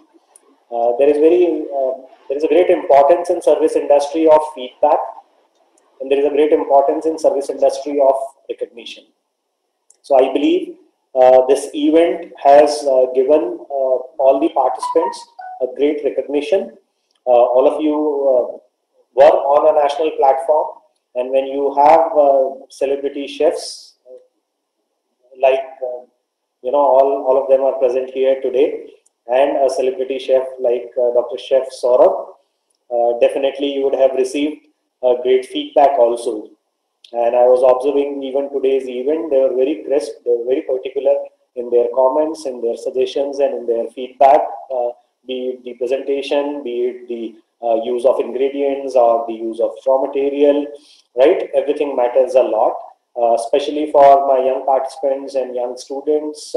There is a great importance in service industry of feedback, and there is a great importance in service industry of recognition. So I believe this event has given all the participants a great recognition. All of you were on a national platform, and when you have celebrity chefs like all of them are present here today, and a celebrity chef like Dr. Chef Saurabh, definitely you would have received great feedback also. And I was observing even today's event, they were very crisp, they were very particular in their comments, in their suggestions, and in their feedback, be it the presentation, be it the use of ingredients or the use of raw material, right? Everything matters a lot, especially for my young participants and young students.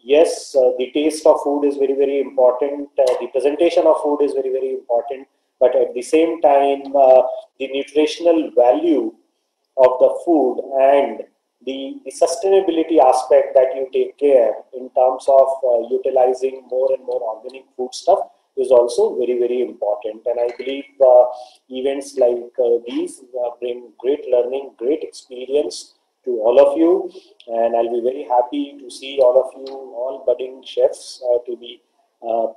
Yes, the taste of food is very, very important. The presentation of food is very, very important. But at the same time, the nutritional value of the food and the sustainability aspect that you take care in terms of utilizing more and more organic food stuff is also very, very important. And I believe events like these bring great learning, great experience to all of you. And I'll be very happy to see all of you, all budding chefs, to be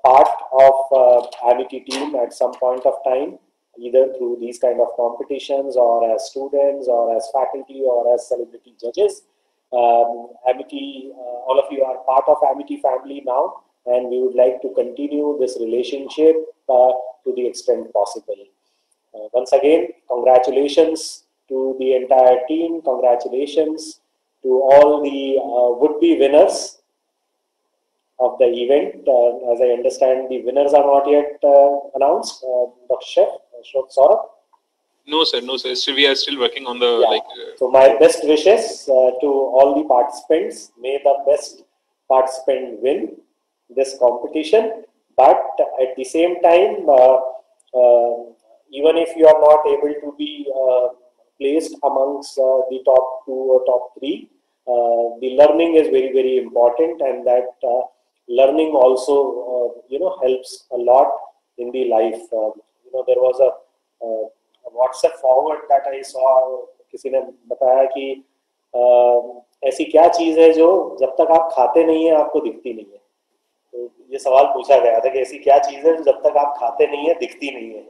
part of Amity team at some point of time, either through these kind of competitions or as students or as faculty or as celebrity judges. Amity, all of you are part of Amity family now, and we would like to continue this relationship to the extent possible. Once again, congratulations to the entire team, congratulations to all the would-be winners of the event. As I understand, the winners are not yet announced. Dr. Chef Saurabh?
No, sir. No, sir. So we are still working on the
So my best wishes to all the participants. May the best participant win this competition. But at the same time, even if you are not able to be placed amongst the top 2 or top 3, the learning is very, very important, and that learning also helps a lot in the life. There was a WhatsApp forward that I saw. किसी ने बताया कि ऐसी क्या चीज है जो जब तक आप खाते नहीं है आपको दिखती नहीं है. तो ये सवाल पूछा गया था कि ऐसी क्या चीज है जो जब तक आप खाते नहीं है दिखती नहीं है.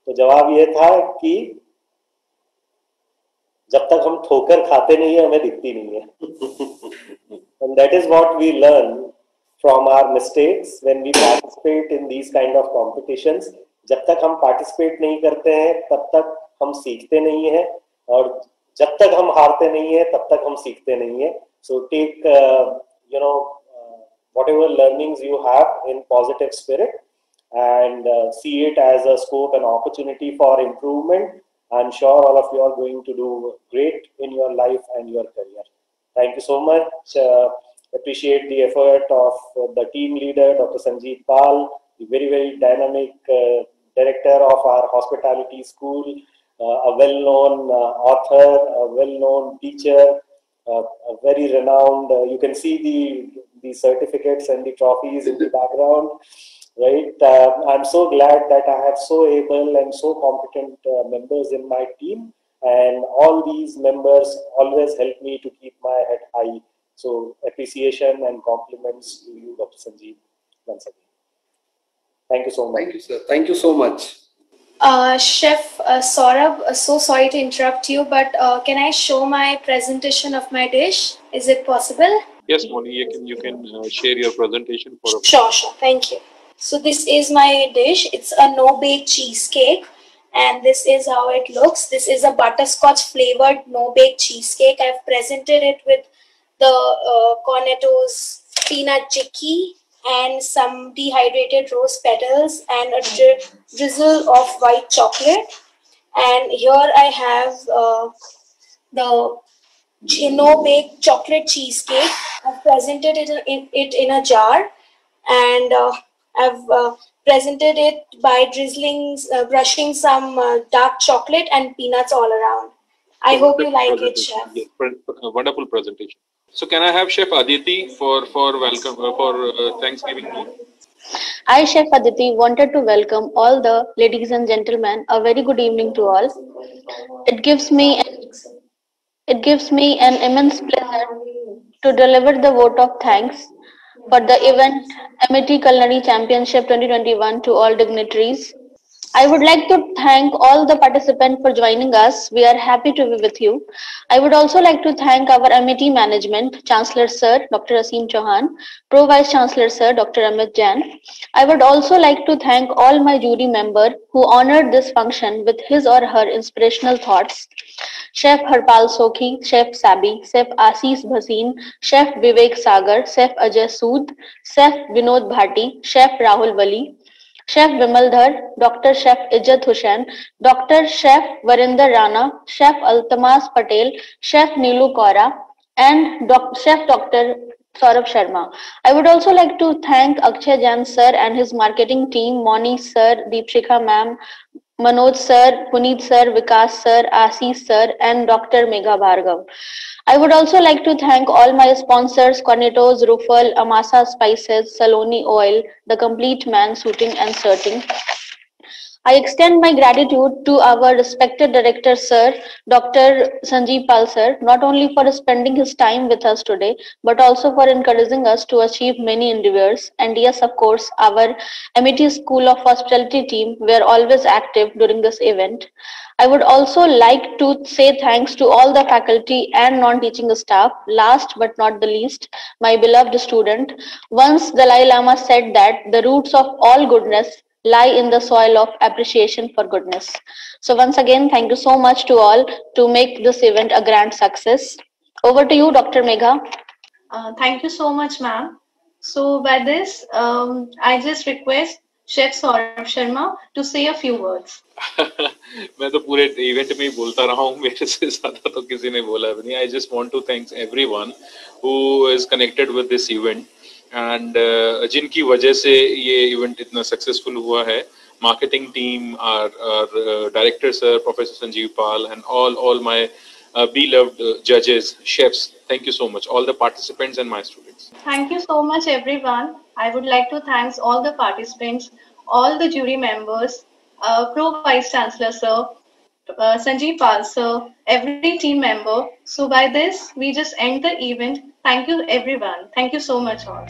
तो जवाब ये था कि जब तक हम ठोकर खाते नहीं है हमें दिखती नहीं है. And that is what we learn from our mistakes when we participate in these kind of competitions. जब तक हम participate नहीं करते हैं तब तक हम सीखते नहीं हैं, और जब तक हम हारते नहीं हैं तब तक हम सीखते नहीं हैं. So take whatever learnings you have in positive spirit and see it as a scope and opportunity for improvement. I'm sure all of you are going to do great in your life and your career. Thank you so much. Appreciate the effort of the team leader, Dr. Sanjeev Pal, the very, very dynamic director of our hospitality school, a well-known author, a well-known teacher, a very renowned, you can see the certificates and the trophies in the background, right? I'm so glad that I have so able and so competent members in my team, and all these members always help me to keep my head high. So appreciation and compliments to you, Dr. Sanjeev, once again. Thank you so much.
Thank you, sir. Thank you so much.
Chef Saurabh, so sorry to interrupt you, but can I show my presentation of my dish? Is it possible?
Yes, Moni, you can share your presentation for us.
Sure. Thank you. So this is my dish. It's a no-bake cheesecake, and this is how it looks. This is a butterscotch flavored no-bake cheesecake. I've presented it with the Cornetto's peanut chicky and some dehydrated rose petals and a drizzle of white chocolate. And here I have the no-bake chocolate cheesecake. I've presented it in a jar, and I've presented it by brushing some dark chocolate and peanuts all around. I hope you like it, Chef.
Yes, wonderful presentation. So can I have Chef Aditi for welcome for Thanksgiving meal?
I, Chef Aditi, wanted to welcome all the ladies and gentlemen. A very good evening to all. It gives me an immense pleasure to deliver the vote of thanks for the event Amity Culinary Championship 2021 to all dignitaries. I would like to thank all the participants for joining us. We are happy to be with you. I would also like to thank our Amity management, Chancellor Sir Dr. Aseem Chauhan, Pro Vice Chancellor Sir Dr. Amit Jain. I would also like to thank all my jury members who honored this function with his or her inspirational thoughts. Chef Harpal Sokhi, Chef Sabi, Chef Ashish Bhasin, Chef Vivek Sagar, Chef Ajay Sood, Chef Vinod Bhati, Chef Rahul Wali, Chef Vimal Dhar, Dr. Chef Ijjat Hussain, Dr. Chef Varinder Rana, Chef Altamas Patel, Chef Neelu Kaura, and Chef Dr. Saurabh Sharma. I would also like to thank Akshay Jain Sir and his marketing team, Moni Sir, Deepshikha Ma'am, Manoj Sir, Puneet Sir, Vikas Sir, Ashish Sir, and Dr. Megha Bhargav. I would also like to thank all my sponsors, Cornetto's, Ruffle, Amasa Spices, Saloni Oil, The Complete Man Suiting and Shirting. I extend my gratitude to our respected director, Sir, Dr. Sanjeev Pal Sir, not only for spending his time with us today, but also for encouraging us to achieve many endeavors. And yes, of course, our Amity School of Hospitality team were always active during this event. I would also like to say thanks to all the faculty and non-teaching staff. Last but not the least, my beloved student. Once Dalai Lama said that the roots of all goodness lie in the soil of appreciation for goodness. So once again, thank you so much to all to make this event a grand success. Over to you, Dr. Megha.
Thank you so much, ma'am. So by this, I just request Chef Saurabh Sharma to say a few words.
मैं तो पूरे event में ही बोलता रहा हूँ, मेरे से ज़्यादा तो किसी ने बोला भी नहीं. I just want to thank everyone who is connected with this event. And जिनकी वजह से ये इवेंट इतना सक्सेसफुल हुआ है, marketing team, our director sir, Professor Sanjeev Pal, and all my beloved judges, chefs. Thank you so much, all the participants and my students.
Thank you so much, everyone. I would like to thank all the participants, all the jury members, Pro Vice Chancellor Sir, Sanjeev Pal Sir, every team member. So by this, we just end the event. Thank you, everyone. Thank you so much all.